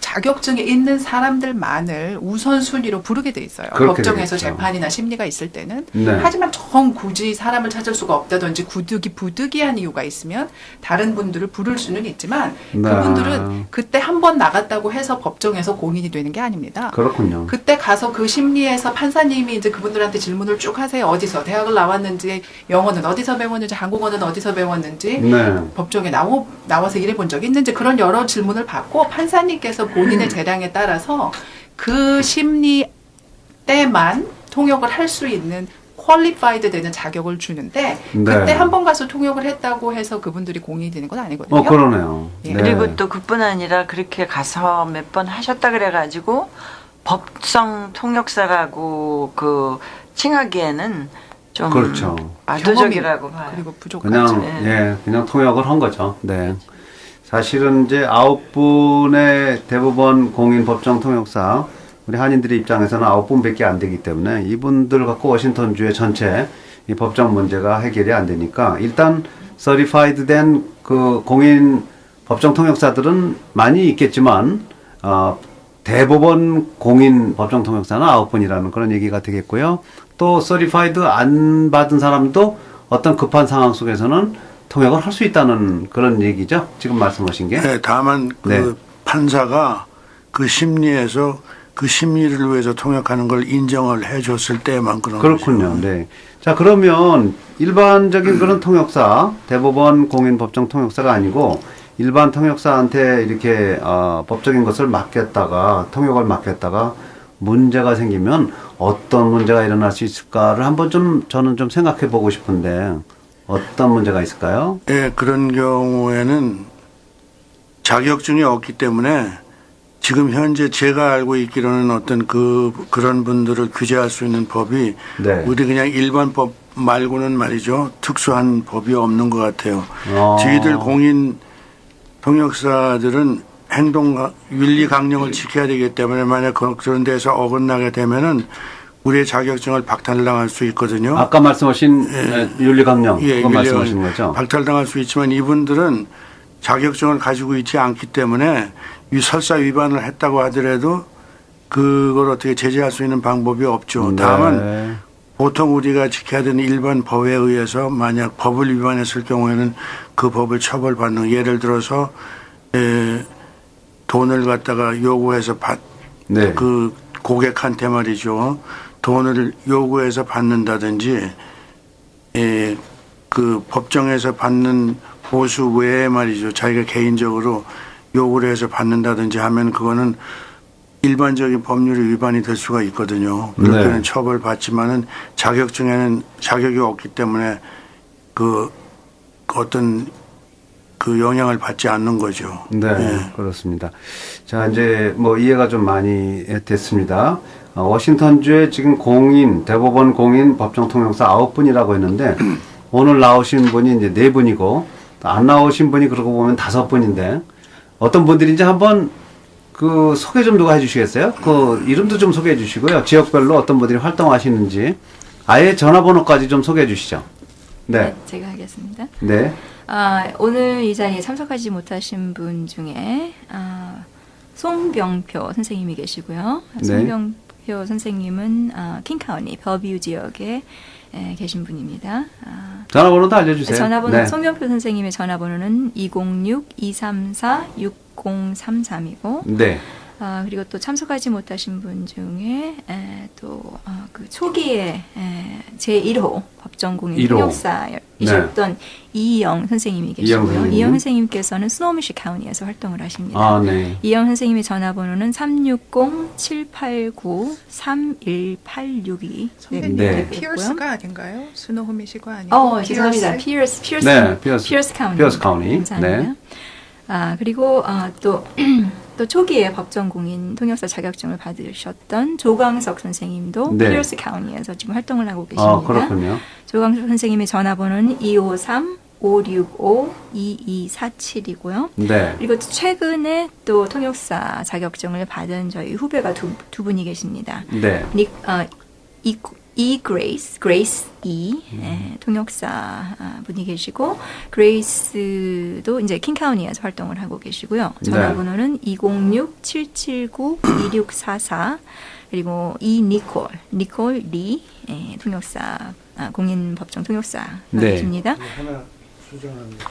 자격증이 있는 사람들만을 우선순위로 부르게 돼 있어요. 법정에서 되겠죠. 재판이나 심리가 있을 때는. 네. 하지만 정 굳이 사람을 찾을 수가 없다든지 부득이한 이유가 있으면 다른 분들을 부를 수는 있지만 그분들은 그때 한 번 나갔다고 해서 법정에서 공인이 되는 게 아닙니다. 그렇군요. 그때 가서 그 심리에서 판사님이 이제 그분들한테 질문을 쭉 하세요. 어디서 대학을 나왔는지, 영어는 어디서 배웠는지, 한국어는 어디서 배웠는지, 네. 법정에 나와서 일해본 적이 있는지 그런 여러 질문을 받고 판사님께서 본인의 재량에 따라서 그 심리 때만 통역을 할 수 있는 퀄리파이드 되는 자격을 주는데 네. 그때 한 번 가서 통역을 했다고 해서 그분들이 공인이 되는 건 아니거든요. 그러네요. 예. 네. 그리고 또 그뿐 아니라 그렇게 가서 몇 번 하셨다 그래가지고 법정 통역사라고 그 칭하기에는 좀 그렇죠. 압도적이라고 봐요. 그리고 부족하죠. 그냥 통역을 한 거죠. 네. 사실은 이제 9분의 대법원 공인 법정 통역사, 우리 한인들의 입장에서는 9분밖에 안 되기 때문에 이분들 갖고 워싱턴주의 전체 이 법정 문제가 해결이 안 되니까 일단 certified 된 그 공인 법정 통역사들은 많이 있겠지만 대법원 공인 법정 통역사는 9분이라는 그런 얘기가 되겠고요. 또 certified 안 받은 사람도 어떤 급한 상황 속에서는 통역을 할 수 있다는 그런 얘기죠. 지금 말씀하신 게. 네, 다만 그 판사가 그 심리에서 그 심리를 위해서 통역하는 걸 인정을 해줬을 때만 그렇군요. 거죠. 네. 자, 그러면 일반적인 그런 통역사, 대법원 공인 법정 통역사가 아니고 일반 통역사한테 이렇게 법적인 것을 맡겼다가 통역을 맡겼다가 문제가 생기면 어떤 문제가 일어날 수 있을까를 한번 좀 저는 좀 생각해 보고 싶은데 어떤 문제가 있을까요? 네, 그런 경우에는 자격증이 없기 때문에 지금 현재 제가 알고 있기로는 어떤 그런 분들을 규제할 수 있는 법이 네. 우리 그냥 일반 법 말고는 말이죠. 특수한 법이 없는 것 같아요. 저희들 공인 통역사들은 행동 윤리 강령을 지켜야 되기 때문에 만약 그런 데서 어긋나게 되면은 우리의 자격증을 박탈당할 수 있거든요. 아까 말씀하신 윤리 강령 그거 말씀하시는 거죠? 박탈당할 수 있지만 이분들은 자격증을 가지고 있지 않기 때문에 설사 위반을 했다고 하더라도 그걸 어떻게 제재할 수 있는 방법이 없죠. 네. 다만 보통 우리가 지켜야 되는 일반 법에 의해서 만약 법을 위반했을 경우에는 그 법을 처벌받는, 예를 들어서 돈을 갖다가 요구해서 네. 그 고객한테 말이죠. 돈을 요구해서 받는다든지 그 법정에서 받는 보수 외에 말이죠. 자기가 개인적으로 요구를 해서 받는다든지 하면 그거는 일반적인 법률이 위반이 될 수가 있거든요. 그렇게는 네. 처벌받지만은 자격증에는 자격이 없기 때문에 그 어떤 그 영향을 받지 않는 거죠. 네, 네. 그렇습니다. 자, 이제 뭐 이해가 좀 많이 됐습니다. 워싱턴주의 지금 대법원 공인 법정 통역사 9분이라고 했는데 오늘 나오신 분이 이제 4분이고 안 나오신 분이 그러고 보면 5분인데 어떤 분들인지 한번 그 소개 좀 누가 해주시겠어요? 그 이름도 좀 소개해 주시고요. 지역별로 어떤 분들이 활동하시는지 아예 전화번호까지 좀 소개해 주시죠. 네, 제가 하겠습니다. 네. 오늘 이 자리에 참석하지 못하신 분 중에 송병표 선생님이 계시고요. 네. 송병표 선생님은 킹카운티 벨뷰 지역에 계신 분입니다. 전화번호도 알려주세요. 전화번호 네. 송병표 선생님의 전화번호는 206-234-6033이고 네. 그리고 또 참석하지 못하신 분 중에 그 초기에 제1호 법정공인 통역사이셨던 네. 이영 선생님이 계시고요. 이영 선생님께서는 스노우미시 카운티에서 활동을 하십니다. 네. 이영 선생님의 전화번호는 360-789-31862. 네. 피어스가 아닌가요? 스노우미시가 아니고. 죄송합니다. 피어스 카운티. 감사합니다. 네. 그리고 또 초기에 법정공인 통역사 자격증을 받으셨던 조광석 선생님도 네. 피어스 카운티에서 지금 활동을 하고 계십니다. 그렇군요. 조광석 선생님의 전화번호는 253-565-2247이고요. 네. 그리고 최근에 또 통역사 자격증을 받은 저희 후배가 두 분이 계십니다. 네. Grace 통역사 분이 계시고, 그레이스도 이제 킹카운티에서 활동을 하고 계시고요. 전화번호는 206-779-2644, 그리고 니콜 리 통역사, 공인법정 통역사 계십니다.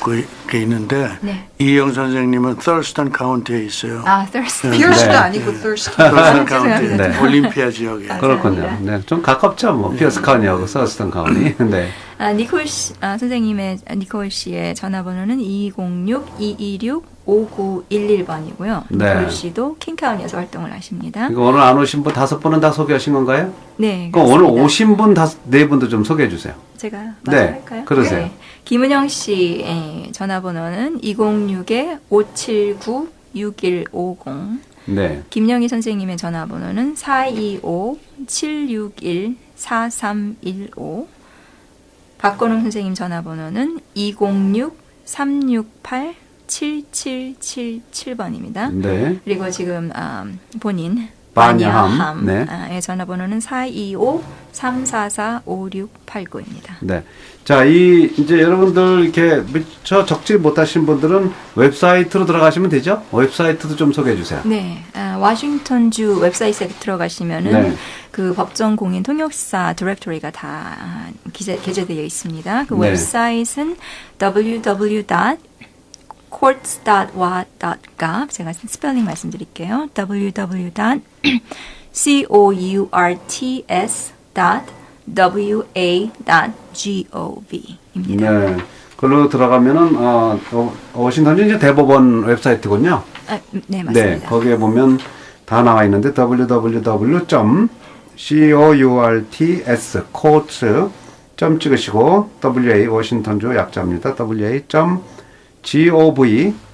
그게 있는데 이영 선생님은 Thurston 카운티에 있어요. Thurston. 피어스도 아니고 Thurston. Thurston 카운티 올림피아 지역에. 그렇군요. 네, 좀 가깝죠, 뭐 피어스 카운티하고 Thurston 카운티. 네. 니콜 씨의 전화번호는 206-226-5911번이고요. 니콜 씨도 킹카운티에서 활동을 하십니다. 이거 오늘 안 오신 분 5분은 다 소개하신 건가요? 네. 그럼 오늘 오신 분 4분도 좀 소개해 주세요. 제가 말할까요? 그러세요. 네. 김은영 씨의 전화번호는 206-579-6150. 네. 김영희 선생님의 전화번호는 425-761-4315. 박건웅 선생님 전화번호는 206-368-7777번입니다. 네. 그리고 지금 본인 바냐함의 전화번호는 425-344-5689입니다. 네. 자, 이제 여러분들 이렇게 미처 적지 못하신 분들은 웹사이트로 들어가시면 되죠? 웹사이트도 좀 소개해 주세요. 네. 워싱턴주 웹사이트에 들어가시면은 그 법정 공인 통역사 디렉토리가 다 게재되어 있습니다. 그 웹사이트는 www.courts.wa.gov. 제가 스펠링 말씀드릴게요. www.courts.wa.gov.입니다. 네. 그걸로 들어가면은 워싱턴주 이제 대법원 웹사이트군요. 네, 맞습니다. 네, 거기에 보면 다 나와 있는데 www.courts 점 찍으시고 WA 워싱턴주 약자입니다. WA.gov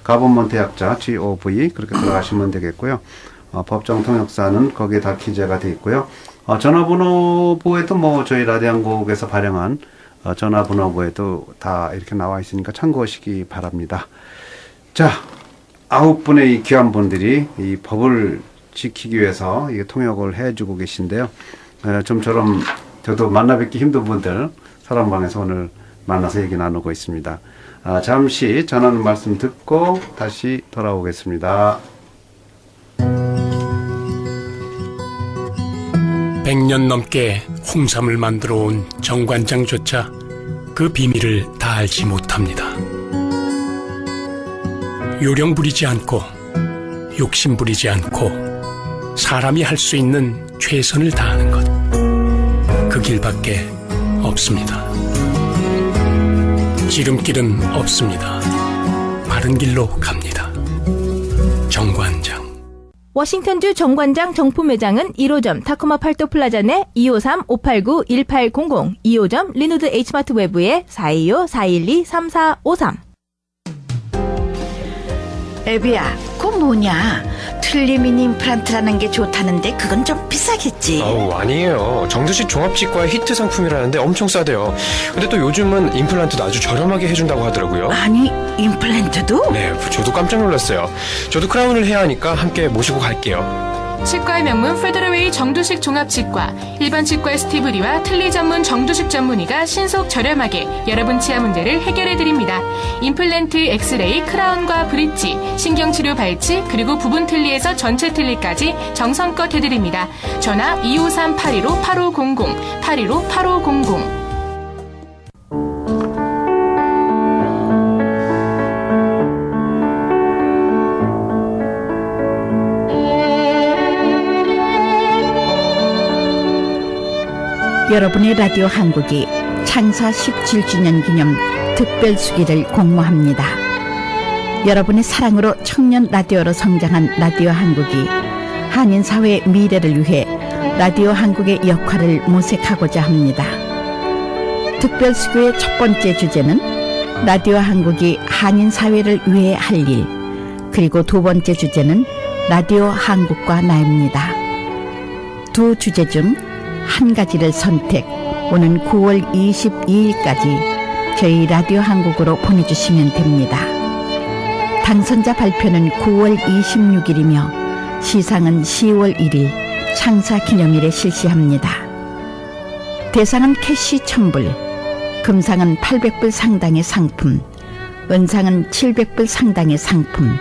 가버먼트 약자 gov 그렇게 들어가시면 되겠고요. 법정 통역사는 거기에 다 기재가 되어 있고요. 전화번호부에도 뭐 저희 라디오 한국에서 발행한 전화번호부에도 다 이렇게 나와 있으니까 참고하시기 바랍니다. 자, 9분의 이 귀한 분들이 이 법을 지키기 위해서 이 통역을 해주고 계신데요. 좀처럼 저도 만나 뵙기 힘든 분들 사랑방에서 오늘 만나서 얘기 나누고 있습니다. 잠시 전하는 말씀 듣고 다시 돌아오겠습니다. 100년 넘게 홍삼을 만들어 온 정관장조차 그 비밀을 다 알지 못합니다. 요령 부리지 않고 욕심 부리지 않고 사람이 할 수 있는 최선을 다하는 것, 그 길밖에 없습니다. 지름길은 없습니다. 바른 길로 갑니다. 정관장. 워싱턴주 정관장 정품 매장은 1호점 타코마 팔도 플라자 내 253-589-1800, 2호점 리누드 H마트 외부에 425-412-3453. 애비야, 그거 뭐냐? 틀니민 임플란트라는 게 좋다는데 그건 좀 비싸겠지? 아니에요. 정두식 종합치과 히트 상품이라는데 엄청 싸대요. 근데 또 요즘은 임플란트도 아주 저렴하게 해준다고 하더라고요. 아니, 임플란트도? 네, 저도 깜짝 놀랐어요. 저도 크라운을 해야 하니까 함께 모시고 갈게요. 치과의 명문 페더러웨이 정두식 종합치과, 일반 치과의 스티브리와 틀니 전문 정두식 전문의가 신속 저렴하게 여러분 치아 문제를 해결해드립니다. 임플란트, 엑스레이, 크라운과 브릿지, 신경치료 발치, 그리고 부분 틀니에서 전체 틀니까지 정성껏 해드립니다. 전화 253-815-8500, 815-8500. 여러분의 라디오 한국이 창사 17주년 기념 특별수기를 공모합니다. 여러분의 사랑으로 청년 라디오로 성장한 라디오 한국이 한인사회의 미래를 위해 라디오 한국의 역할을 모색하고자 합니다. 특별수기의 첫 번째 주제는 라디오 한국이 한인사회를 위해 할 일, 그리고 두 번째 주제는 라디오 한국과 나입니다. 두 주제 중 한 가지를 선택, 오는 9월 22일까지 저희 라디오 한국으로 보내주시면 됩니다. 당선자 발표는 9월 26일이며 시상은 10월 1일 창사 기념일에 실시합니다. 대상은 캐시 1000불, 금상은 800불 상당의 상품, 은상은 700불 상당의 상품,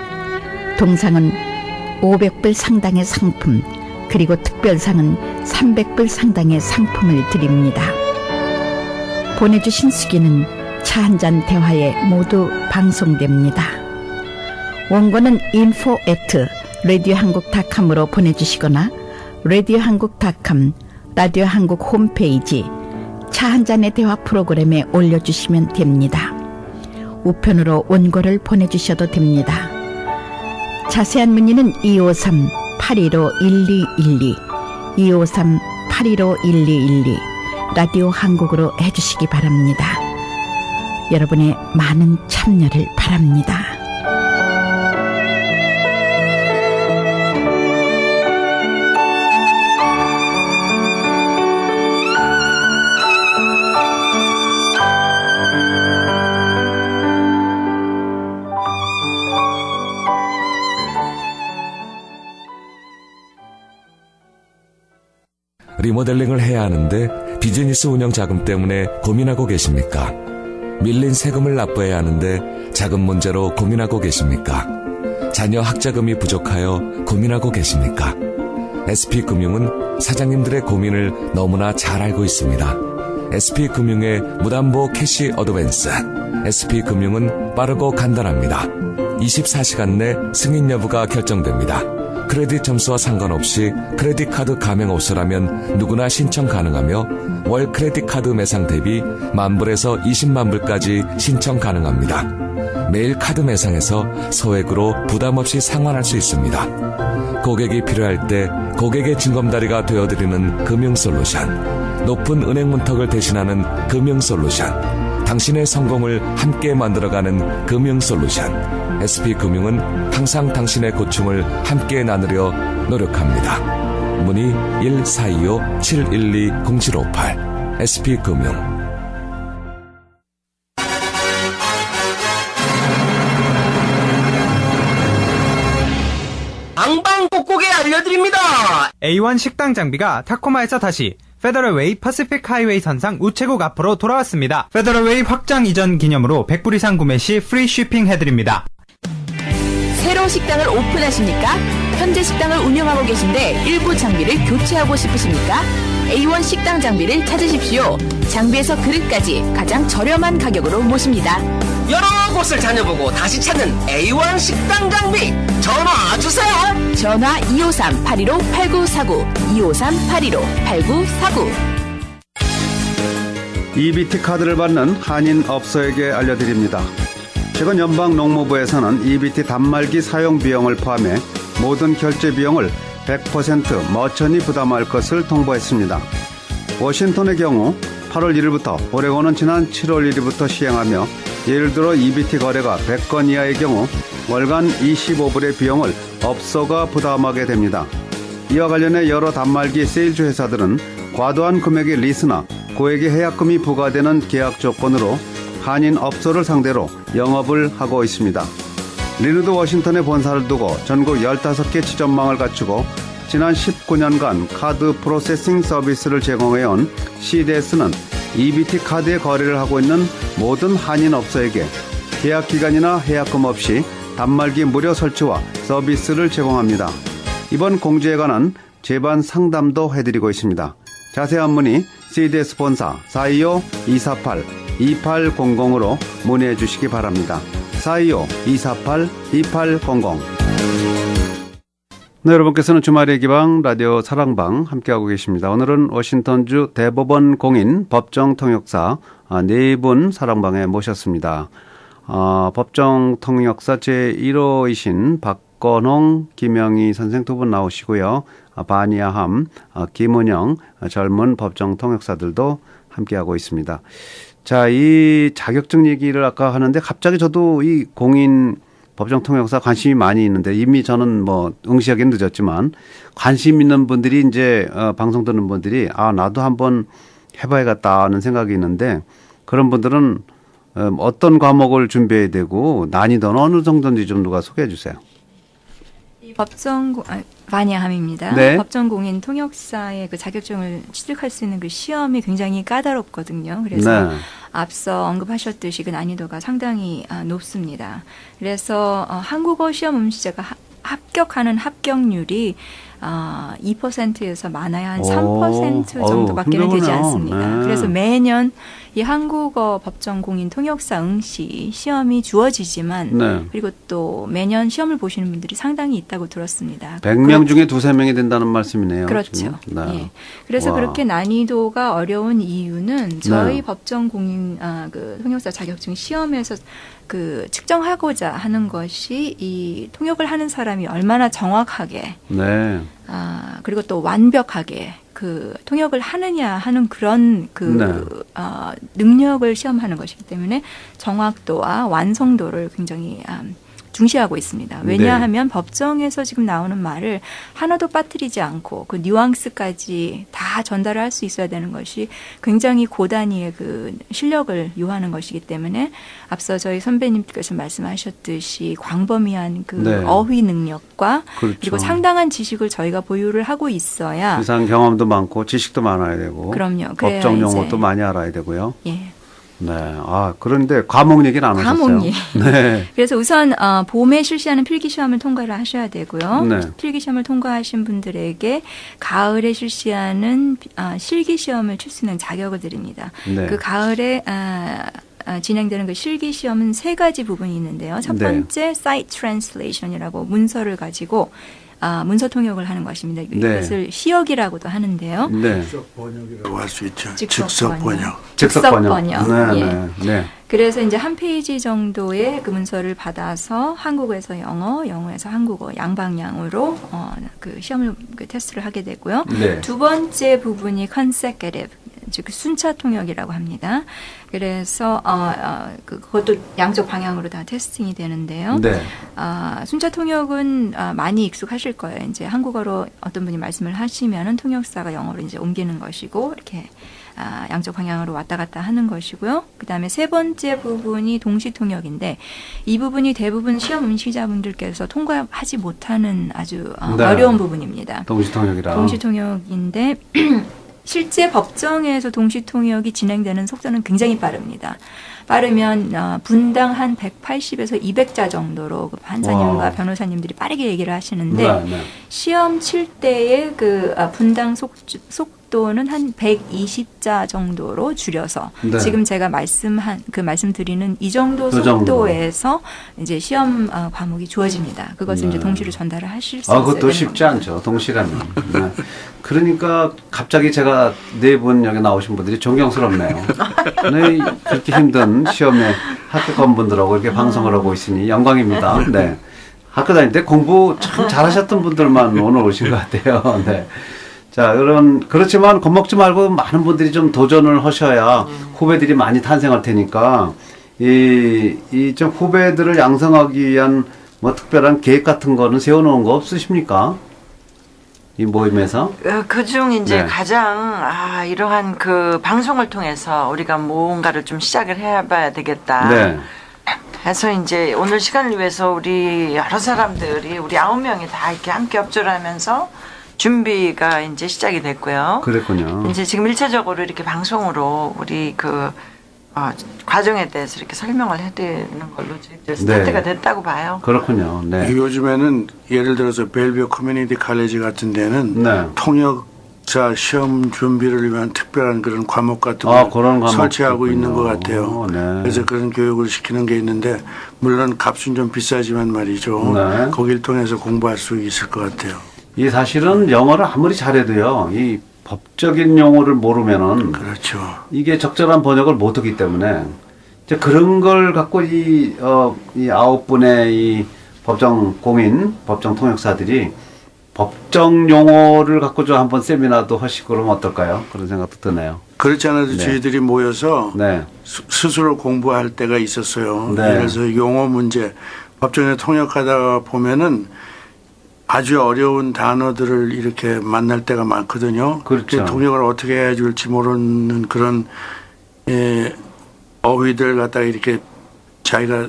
동상은 500불 상당의 상품, 그리고 특별상은 300불 상당의 상품을 드립니다. 보내주신 수기는 차 한잔 대화에 모두 방송됩니다. 원고는 info@radiohan국.com으로 보내주시거나 radiohan국.com, 라디오 한국 홈페이지 차 한잔의 대화 프로그램에 올려주시면 됩니다. 우편으로 원고를 보내주셔도 됩니다. 자세한 문의는 253-815-1212, 253-815-1212 라디오 한국으로 해주시기 바랍니다. 여러분의 많은 참여를 바랍니다. 리모델링을 해야 하는데 비즈니스 운영 자금 때문에 고민하고 계십니까? 밀린 세금을 납부해야 하는데 자금 문제로 고민하고 계십니까? 자녀 학자금이 부족하여 고민하고 계십니까? SP금융은 사장님들의 고민을 너무나 잘 알고 있습니다. SP금융의 무담보 캐시 어드밴스. SP금융은 빠르고 간단합니다. 24시간 내 승인 여부가 결정됩니다. 크레딧 점수와 상관없이 크레딧 카드 가맹 업소라면 누구나 신청 가능하며 월 크레딧 카드 매상 대비 10,000불에서 200,000불까지 신청 가능합니다. 매일 카드 매상에서 소액으로 부담 없이 상환할 수 있습니다. 고객이 필요할 때 고객의 징검다리가 되어드리는 금융솔루션. 높은 은행 문턱을 대신하는 금융솔루션. 당신의 성공을 함께 만들어가는 금융솔루션. SP금융은 항상 당신의 고충을 함께 나누려 노력합니다. 문의 1425-712-0758 SP금융. 방방곡곡에 알려드립니다. A1 식당 장비가 타코마에서 다시 페더럴웨이 퍼시픽 하이웨이 선상 우체국 앞으로 돌아왔습니다. 페더럴웨이 확장 이전 기념으로 100불 이상 구매 시 프리 쉬핑 해드립니다. 새로운 식당을 오픈하십니까? 현재 식당을 운영하고 계신데 일부 장비를 교체하고 싶으십니까? A1 식당 장비를 찾으십시오. 장비에서 그릇까지 가장 저렴한 가격으로 모십니다. 여러 곳을 다녀보고 다시 찾는 A1 식당 장비 전화 주세요. 전화 253-815-8949 253-815-8949. EBT 카드를 받는 한인 업소에게 알려드립니다. 최근 연방농무부에서는 EBT 단말기 사용 비용을 포함해 모든 결제 비용을 100% 머천이 부담할 것을 통보했습니다. 워싱턴의 경우 8월 1일부터, 오레곤은 지난 7월 1일부터 시행하며 예를 들어 EBT 거래가 100건 이하의 경우 월간 25불의 비용을 업소가 부담하게 됩니다. 이와 관련해 여러 단말기 세일즈 회사들은 과도한 금액의 리스나 고액의 해약금이 부과되는 계약 조건으로 한인 업소를 상대로 영업을 하고 있습니다. 리누드 워싱턴에 본사를 두고 전국 15개 지점망을 갖추고 지난 19년간 카드 프로세싱 서비스를 제공해온 CDS는 EBT 카드의 거래를 하고 있는 모든 한인 업소에게 계약 기간이나 해약금 없이 단말기 무료 설치와 서비스를 제공합니다. 이번 공지에 관한 제반 상담도 해드리고 있습니다. 자세한 문의 CDS 본사 425-248-2800으로 문의해 주시기 바랍니다. 425-248-2800. 네, 여러분께서는 주말의 기방 라디오 사랑방 함께하고 계십니다. 오늘은 워싱턴주 대법원 공인 법정통역사 네 분 사랑방에 모셨습니다. 법정통역사 제1호이신 박건홍, 김영희 선생 두 분 나오시고요. 바니아함, 김은영 젊은 법정통역사들도 함께하고 있습니다. 자, 이 자격증 얘기를 아까 하는데 갑자기 저도 이 공인 법정통역사 관심이 많이 있는데 이미 저는 뭐 응시하기는 늦었지만 관심 있는 분들이 이제 방송 듣는 분들이 나도 한번 해봐야겠다 하는 생각이 있는데 그런 분들은 어떤 과목을 준비해야 되고 난이도는 어느 정도인지 좀 누가 소개해 주세요. 이 반야함입니다. 네. 법정공인 통역사의 그 자격증을 취득할 수 있는 그 시험이 굉장히 까다롭거든요. 그래서 네. 앞서 언급하셨듯이 그 난이도가 상당히 높습니다. 그래서 한국어 시험 응시자가 합격하는 합격률이 2%에서 많아야 한 3% 정도밖에 되지 않습니다. 네. 그래서 매년 이 한국어 법정 공인 통역사 응시 시험이 주어지지만 네. 그리고 또 매년 시험을 보시는 분들이 상당히 있다고 들었습니다. 100명 중에 2-3명이 된다는 말씀이네요. 그렇죠. 지금. 네. 예. 그래서 와. 그렇게 난이도가 어려운 이유는 저희 네. 법정 공인 그 통역사 자격증 시험에서 그 측정하고자 하는 것이 이 통역을 하는 사람이 얼마나 정확하게 네. 그리고 또 완벽하게 그 통역을 하느냐 하는 그런 그 네. 능력을 시험하는 것이기 때문에 정확도와 완성도를 굉장히 중시하고 있습니다. 왜냐하면 법정에서 지금 나오는 말을 하나도 빠뜨리지 않고 그 뉘앙스까지 다 전달을 할 수 있어야 되는 것이 굉장히 고단위의 그 실력을 요하는 것이기 때문에 앞서 저희 선배님께서 말씀하셨듯이 광범위한 그 네. 어휘 능력과 그렇죠. 그리고 상당한 지식을 저희가 보유를 하고 있어야 이상 경험도 많고 지식도 많아야 되고 그럼요. 법정 그래야 용어도 이제 많이 알아야 되고요. 예. 네. 그런데 과목 얘기는 안 하셨어요. 과목 얘기. 네. 그래서 우선 봄에 실시하는 필기시험을 통과를 하셔야 되고요. 네. 필기시험을 통과하신 분들에게 가을에 실시하는 실기시험을 칠 수 있는 자격을 드립니다. 네. 그 가을에 진행되는 그 실기시험은 3가지 부분이 있는데요. 첫 네. 번째 site translation이라고 문서를 가지고 문서 통역을 하는 것입니다. 이것을 시역이라고도 하는데요. 네. 즉석 번역이라고 할 수 있죠. 즉석 즉석 번역. 즉석 번역. 네, 예. 네, 네. 그래서 이제 한 페이지 정도의 그 문서를 받아서 한국어에서 영어, 영어에서 한국어 양방향으로 그 시험을 그 테스트를 하게 되고요. 네. 두 번째 부분이 consecutive, 즉 순차 통역이라고 합니다. 그래서 그것도 양쪽 방향으로 다 테스팅이 되는데요. 네. 순차 통역은 많이 익숙하실 거예요. 이제 한국어로 어떤 분이 말씀을 하시면은 통역사가 영어로 이제 옮기는 것이고 이렇게 양쪽 방향으로 왔다 갔다 하는 것이고요. 그다음에 세 번째 부분이 동시 통역인데 이 부분이 대부분 시험 응시자분들께서 통과하지 못하는 아주 네. 어려운 부분입니다. 동시 통역이라. 동시 통역인데 실제 법정에서 동시 통역이 진행되는 속도는 굉장히 빠릅니다. 빠르면 분당 한 180에서 200자 정도로 그 판사님과 와. 변호사님들이 빠르게 얘기를 하시는데 네, 네. 시험 칠 때의 그 분당 속도는 한 120자 정도로 줄여서 네. 지금 제가 말씀드리는 이 정도 그 정도. 속도에서 이제 시험 과목이 주어집니다. 그것을 네. 이제 동시로 전달을 하실 수 있어야 그것도 되는 쉽지 겁니다. 않죠. 동시라면. 네. 그러니까 갑자기 제가 4분 여기 나오신 분들이 존경스럽네요. 네, 그렇게 힘든 시험에 합격한 분들하고 이렇게 방송을 하고 있으니 영광입니다. 네. 학교 다닐 때 공부 참 잘하셨던 분들만 오늘 오신 것 같아요. 네. 자, 그렇지만 겁먹지 말고 많은 분들이 좀 도전을 하셔야 후배들이 많이 탄생할 테니까 좀 후배들을 양성하기 위한 뭐 특별한 계획 같은 거는 세워놓은 거 없으십니까? 이 모임에서? 그중 이제 네. 가장 이러한 그 방송을 통해서 우리가 뭔가를 좀 시작을 해봐야 되겠다. 네. 해서 이제 오늘 시간을 위해서 우리 여러 사람들이 우리 9명이 다 이렇게 함께 협조를 하면서 준비가 이제 시작이 됐고요. 그랬군요. 이제 지금 1차적으로 이렇게 방송으로 우리 그 과정에 대해서 이렇게 설명을 해드리는 걸로 이제 스타트가 됐다고 봐요. 그렇군요. 네. 요즘에는 예를 들어서 벨뷰 커뮤니티 칼리지 같은 데는 네. 통역사 시험 준비를 위한 특별한 그런 과목 같은 그런 걸 과목도 설치하고 있는 있군요. 것 같아요. 네. 그래서 그런 교육을 시키는 게 있는데 물론 값은 좀 비싸지만 말이죠. 네. 거기를 통해서 공부할 수 있을 것 같아요. 이 사실은 영어를 아무리 잘해도요, 이 법적인 용어를 모르면은 그렇죠. 이게 적절한 번역을 못하기 때문에 이제 그런 걸 갖고 이 9분의 이 법정 공인, 법정 통역사들이 법정 용어를 갖고 좀 한번 세미나도 하시고 그러면 어떨까요? 그런 생각도 드네요. 그렇지 않아도 네. 저희들이 모여서 네. 스스로 공부할 때가 있었어요. 네. 예를 들어서 용어 문제, 법정에 통역하다 보면은 아주 어려운 단어들을 이렇게 만날 때가 많거든요. 그렇죠. 그 통역을 어떻게 해야 될지 모르는 그런 어휘들 갖다가 이렇게 자기가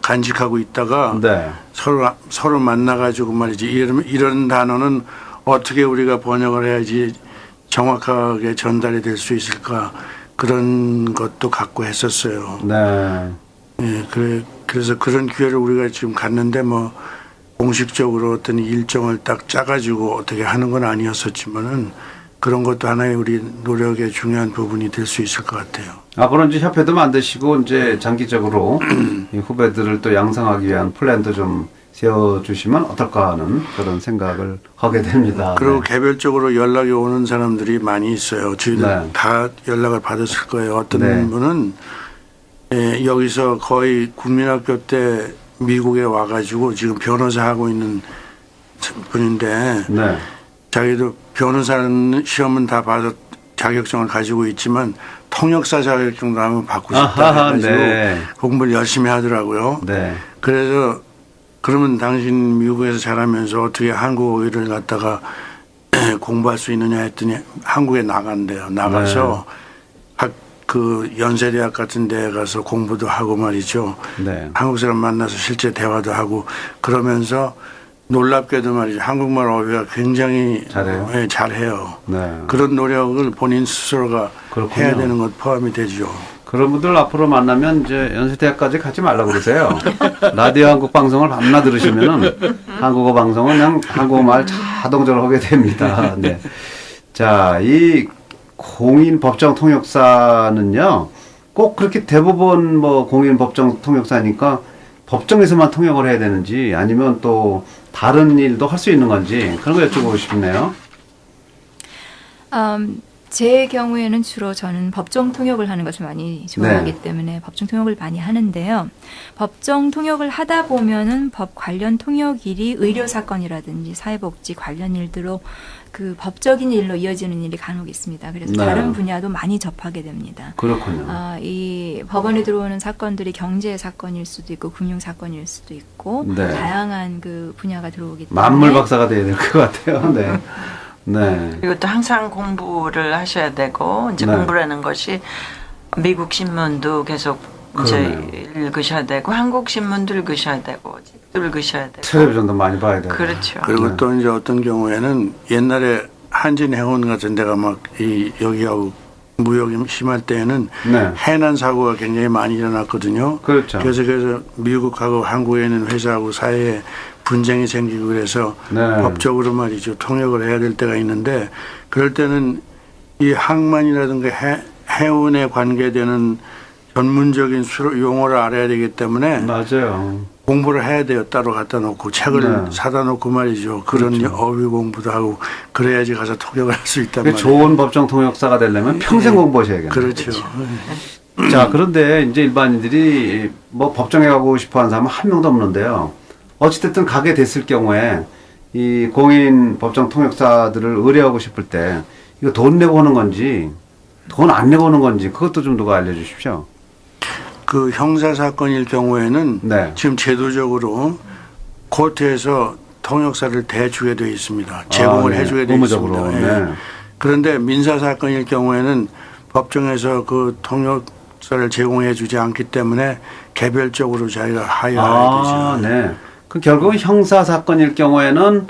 간직하고 있다가 네. 서로 만나가지고 말이지 이런 단어는 어떻게 우리가 번역을 해야지 정확하게 전달이 될 수 있을까 그런 것도 갖고 했었어요. 네. 예, 그래서 그런 기회를 우리가 지금 갖는데 뭐 공식적으로 어떤 일정을 딱 짜가지고 어떻게 하는 건 아니었었지만은 그런 것도 하나의 우리 노력의 중요한 부분이 될 수 있을 것 같아요. 앞으로 이제 협회도 만드시고 이제 장기적으로 이 후배들을 또 양성하기 위한 플랜도 좀 세워주시면 어떨까 하는 그런 생각을 하게 됩니다. 그리고 네. 개별적으로 연락이 오는 사람들이 많이 있어요. 저희들 네. 다 연락을 받았을 거예요. 어떤 네. 분은 여기서 거의 국민학교 때 미국에 와가지고 지금 변호사 하고 있는 분인데 네. 자기도 변호사는 시험은 다 봐서 자격증을 가지고 있지만 통역사 자격증도 한번 받고 싶다 해가지고 네. 공부를 열심히 하더라고요. 네. 그래서 그러면 당신 미국에서 자라면서 어떻게 한국어를 갖다가 공부할 수 있느냐 했더니 한국에 나간대요. 나가서 그 연세대학 같은 데 가서 공부도 하고 말이죠. 네. 한국 사람 만나서 실제 대화도 하고 그러면서 놀랍게도 말이죠. 한국말 어휘가 굉장히 잘해요. 네, 잘해요. 네. 그런 노력을 본인 스스로가 그렇군요. 해야 되는 것 포함이 되죠. 그런 분들 앞으로 만나면 이제 연세대학까지 가지 말라고 그러세요. 라디오 한국 방송을 밤낮 들으시면은 한국어 방송은 그냥 한국말 자동적으로 하게 됩니다. 네. 자, 이 공인 법정 통역사는요, 꼭 그렇게 대법원 뭐 공인 법정 통역사니까 법정에서만 통역을 해야 되는지 아니면 또 다른 일도 할 수 있는 건지 그런 거 여쭤보고 싶네요. 제 경우에는 주로 저는 법정 통역을 하는 것을 많이 좋아하기 네. 때문에 법정 통역을 많이 하는데요. 법정 통역을 하다 보면은 법 관련 통역일이 의료 사건이라든지 사회복지 관련 일들로 그 법적인 일로 이어지는 일이 간혹 있습니다. 그래서 네. 다른 분야도 많이 접하게 됩니다. 그렇군요. 이 법원에 들어오는 사건들이 경제 사건일 수도 있고 금융 사건일 수도 있고 네. 다양한 그 분야가 들어오기 때문에 만물 박사가 돼야 될 것 같아요. 네. 네. 그리고 또 항상 공부를 하셔야 되고 이제 네. 공부라는 것이 미국 신문도 계속 이제 읽으셔야 되고 한국 신문도 읽으셔야 되고 책도 읽으셔야 되고 텔레비전도 많이 봐야 되고. 그렇죠. 그리고 네. 또 이제 어떤 경우에는 옛날에 한진해운 같은 데가 막 이 여기하고 무역이 심할 때에는 네. 해난 사고가 굉장히 많이 일어났거든요. 그렇죠. 그래서 미국하고 한국에 있는 회사하고 사이에 분쟁이 생기고 그래서 네. 법적으로 말이죠. 통역을 해야 될 때가 있는데 그럴 때는 이 항만이라든가 해운에 관계되는 전문적인 용어를 알아야 되기 때문에 맞아요. 공부를 해야 돼요. 따로 갖다 놓고 책을 네. 사다 놓고 말이죠. 그런 그렇죠. 어휘 공부도 하고 그래야지 가서 통역을 할 수 있단 말이에요. 좋은 법정 통역사가 되려면 평생 공부하셔야겠네요. 그렇죠. 자, 그런데 이제 일반인들이 뭐 법정에 가고 싶어 하는 사람은 한 명도 없는데요. 어찌됐든 가게 됐을 경우에 이 공인 법정 통역사들을 의뢰하고 싶을 때 이거 돈 내고 하는 건지 돈 안 내고 하는 건지 그것도 좀 누가 알려주십시오. 그 형사 사건일 경우에는 네. 지금 제도적으로 코트에서 통역사를 대주게 되어 있습니다. 제공을 네. 해주게 되어 의무적으로. 있습니다. 예. 네. 그런데 민사 사건일 경우에는 법정에서 그 통역사를 제공해 주지 않기 때문에 개별적으로 자기가 하여야 되죠. 네. 그 결국은 형사 사건일 경우에는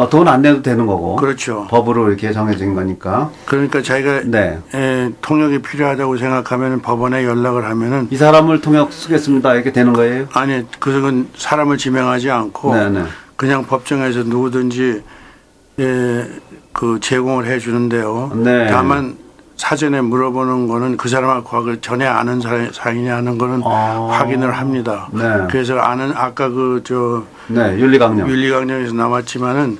돈 안 내도 되는 거고. 그렇죠. 법으로 이렇게 정해진 거니까. 그러니까 자기가 네. 통역이 필요하다고 생각하면 법원에 연락을 하면은 이 사람을 통역 쓰겠습니다. 이렇게 되는 거예요? 아니, 그건 사람을 지명하지 않고 네네. 그냥 법정에서 누구든지 그 제공을 해 주는데요. 네. 다만 사전에 물어보는 거는 그 사람하고 전에 아는 사이냐 하는 거는 확인을 합니다. 네. 그래서 아까 네, 윤리강령에서 나왔지만은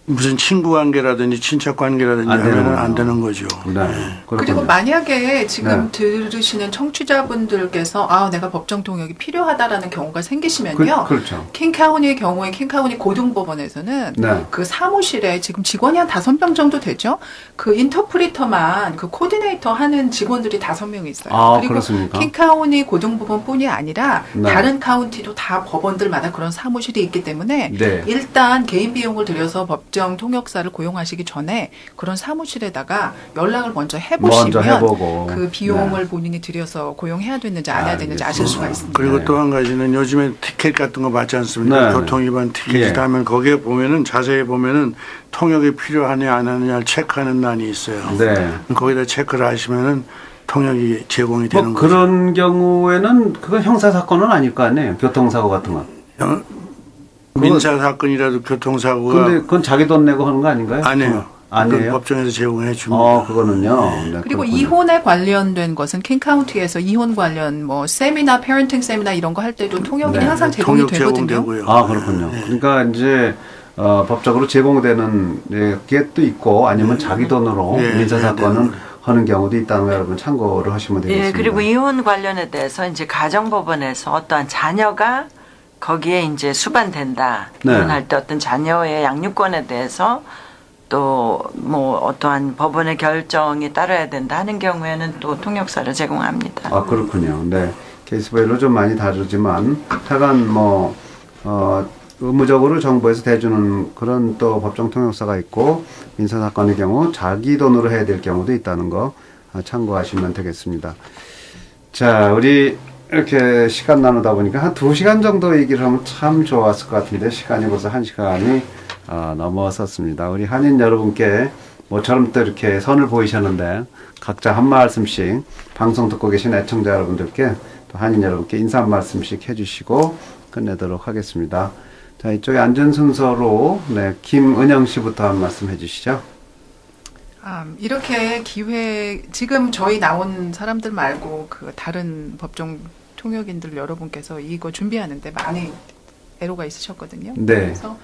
무슨 친구 관계라든지 친척 관계라든지 하면은 안 되는 거죠. 네. 그리고 만약에 지금 네. 들으시는 청취자분들께서 내가 법정 통역이 필요하다라는 경우가 생기시면요. 그렇죠. 킹카운티의 경우에 킹카운티 고등법원에서는 네. 그 사무실에 지금 직원이 한 5명 정도 되죠. 그 인터프리터만 그 코디네이터 하는 직원들이 5명 있어요. 그리고 그렇습니까? 킹카운티 고등법원뿐이 아니라 네. 다른 카운티도 다 법원들마다 그런 사무실이 있기 때문에 네. 일단 개인 비용을 들여서 법정 법정 통역사를 고용하시기 전에 그런 사무실에다가 연락을 먼저 해보시면 그 비용을 본인이 들여서 고용해야 되는지 안 해야 되는지 아실 수가 있습니다. 그리고 또 한 가지는 요즘에 티켓 같은 거 받지 않습니까? 교통 위반 티켓이다 하면 거기에 보면은 자세히 보면은 통역이 필요하냐 안 하느냐를 체크하는欄이 있어요. 거기다 체크를 하시면은 통역이 제공이 되는 거죠. 그런 경우에는 그건 형사 사건은 아닐 거 아니에요. 교통사고 같은 건. 민사 사건이라도 교통사고가. 근데 그건 자기 돈 내고 하는 거 아닌가요? 아니에요. 아니에요. 법정에서 제공해 줍니다. 그거는요. 네, 그리고 그렇군요. 이혼에 관련된 것은 킹 카운티에서 이혼 관련 뭐 세미나, 페런팅 세미나 이런 거 할 때도 통역이 항상 제공이 되거든요. 그렇군요. 그러니까 이제 법적으로 제공되는 게 또 있고 아니면 자기 돈으로 민사 사건은 하는 경우도 있다는 거 여러분 참고를 하시면 되겠습니다. 예, 그리고 이혼 관련에 대해서 이제 가정법원에서 어떠한 자녀가 거기에 이제 수반된다. 이혼할 때 어떤 자녀의 양육권에 대해서 또 뭐 어떠한 법원의 결정이 따라야 된다 하는 경우에는 또 통역사를 제공합니다. 그렇군요. 네. 케이스별로 좀 많이 다르지만 하여간 의무적으로 정부에서 대주는 그런 또 법정 통역사가 있고 민사 사건의 경우 자기 돈으로 해야 될 경우도 있다는 거 참고하시면 되겠습니다. 자, 우리 이렇게 시간 나누다 보니까 한 2시간 정도 얘기를 하면 참 좋았을 것 같은데 시간이 벌써 1시간이 넘어섰습니다. 우리 한인 여러분께 모처럼 또 이렇게 선을 보이셨는데 각자 한 말씀씩 방송 듣고 계신 애청자 여러분들께 또 한인 여러분께 인사 한 말씀씩 해주시고 끝내도록 하겠습니다. 자, 이쪽에 앉은 순서로 김은영 씨부터 한 말씀 해주시죠. 이렇게 기회 지금 저희 나온 사람들 말고 그 다른 법정 통역인들 여러분께서 이거 준비하는데 많이 애로가 있으셨거든요. 그래서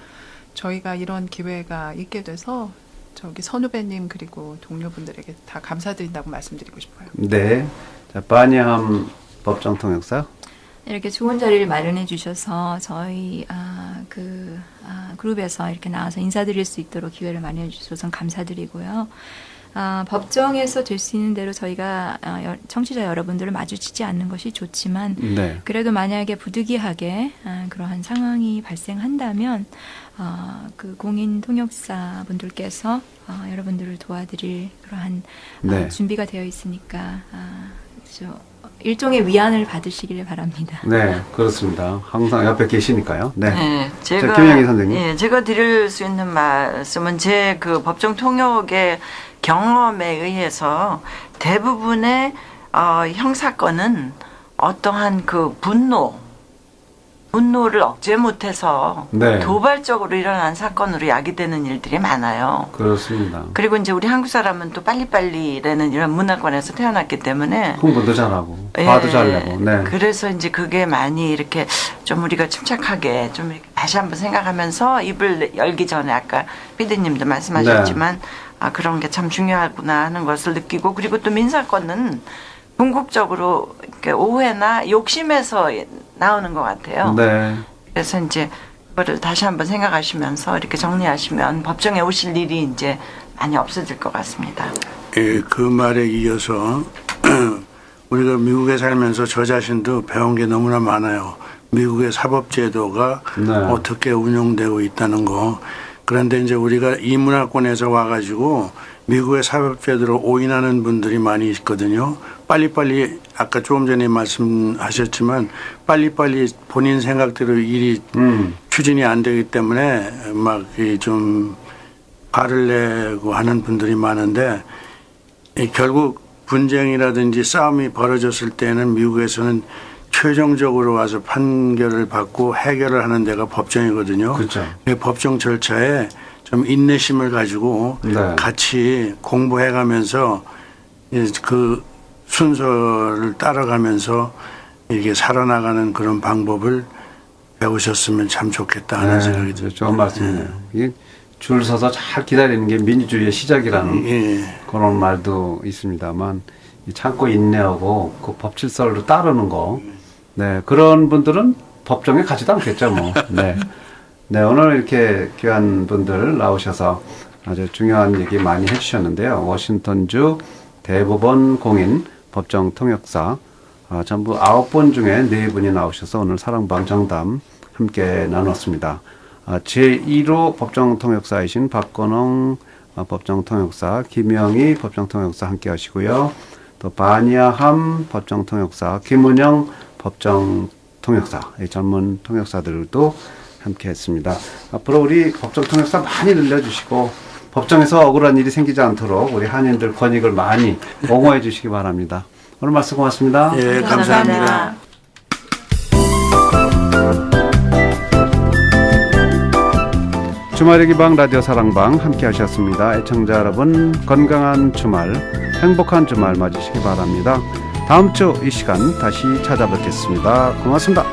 저희가 이런 기회가 있게 돼서 저기 선후배님 그리고 동료분들에게 다 감사드린다고 말씀드리고 싶어요. 네, 자, 바니함 법정 통역사. 이렇게 좋은 자리를 마련해 주셔서 저희 그룹에서 이렇게 나와서 인사드릴 수 있도록 기회를 마련해 주셔서 감사드리고요. 법정에서 될 수 있는 대로 저희가 청취자 여러분들을 마주치지 않는 것이 좋지만 그래도 만약에 부득이하게 그러한 상황이 발생한다면 그 공인 통역사 분들께서 여러분들을 도와드릴 그러한 준비가 되어 있으니까 일종의 위안을 받으시길 바랍니다. 네, 그렇습니다. 항상 옆에 계시니까요. 네, 제가 김영희 선생님. 예, 제가 드릴 수 있는 말씀은 제 그 법정 통역의 경험에 의해서 대부분의 형사건은 어떠한 그 분노를 억제 못해서 도발적으로 일어난 사건으로 야기되는 일들이 많아요. 그렇습니다. 그리고 이제 우리 한국 사람은 또 빨리빨리라는 이런 문화권에서 태어났기 때문에 홍보도 잘하고 화도 잘 내고. 그래서 이제 그게 많이 이렇게 좀 우리가 침착하게 좀 다시 한번 생각하면서 입을 열기 전에 아까 피디님도 말씀하셨지만 그런 게 참 중요하구나 하는 것을 느끼고 그리고 또 민사건은 궁극적으로 오해나 욕심에서 나오는 것 같아요. 그래서 이제 그거를 다시 한번 생각하시면서 이렇게 정리하시면 법정에 오실 일이 이제 많이 없어질 것 같습니다. 예, 그 말에 이어서 우리가 미국에 살면서 저 자신도 배운 게 너무나 많아요. 미국의 사법제도가 어떻게 운영되고 있다는 거. 그런데 이제 우리가 이 문화권에서 와가지고 미국의 사법제도로 오인하는 분들이 많이 있거든요. 빨리빨리 아까 조금 전에 말씀하셨지만 빨리빨리 본인 생각대로 일이 추진이 안 되기 때문에 막 좀 화를 내고 하는 분들이 많은데 결국 분쟁이라든지 싸움이 벌어졌을 때는 미국에서는 최종적으로 와서 판결을 받고 해결을 하는 데가 법정이거든요. 그렇죠. 법정 절차에 좀 인내심을 가지고 같이 공부해가면서 그 순서를 따라가면서 이게 살아나가는 그런 방법을 배우셨으면 참 좋겠다 하는 생각이 들어요. 좋은 말씀이네요. 이게 줄 서서 잘 기다리는 게 민주주의의 시작이라는 그런 말도 있습니다만 참고 인내하고 그 법 질서를 따르는 거. 그런 분들은 법정에 가지도 않겠죠, 뭐. 오늘 이렇게 귀한 분들 나오셔서 아주 중요한 얘기 많이 해주셨는데요. 워싱턴주 대법원 공인 법정 통역사 전부 9분 중에 4분이 나오셔서 오늘 사랑방 정담 함께 나눴습니다. 제1호 법정통역사이신 박건홍 법정통역사, 김영희 법정통역사 함께 하시고요. 또 반야함 법정통역사, 김은영 법정통역사, 전문 통역사들도 함께 했습니다. 앞으로 우리 법정통역사 많이 늘려주시고 법정에서 억울한 일이 생기지 않도록 우리 한인들 권익을 많이 옹호해 주시기 바랍니다. 오늘 말씀 고맙습니다. 예, 감사합니다. 주말의 기방 라디오 사랑방 함께 하셨습니다. 애청자 여러분 건강한 주말, 행복한 주말 맞으시기 바랍니다. 다음 주 이 시간 다시 찾아뵙겠습니다. 고맙습니다.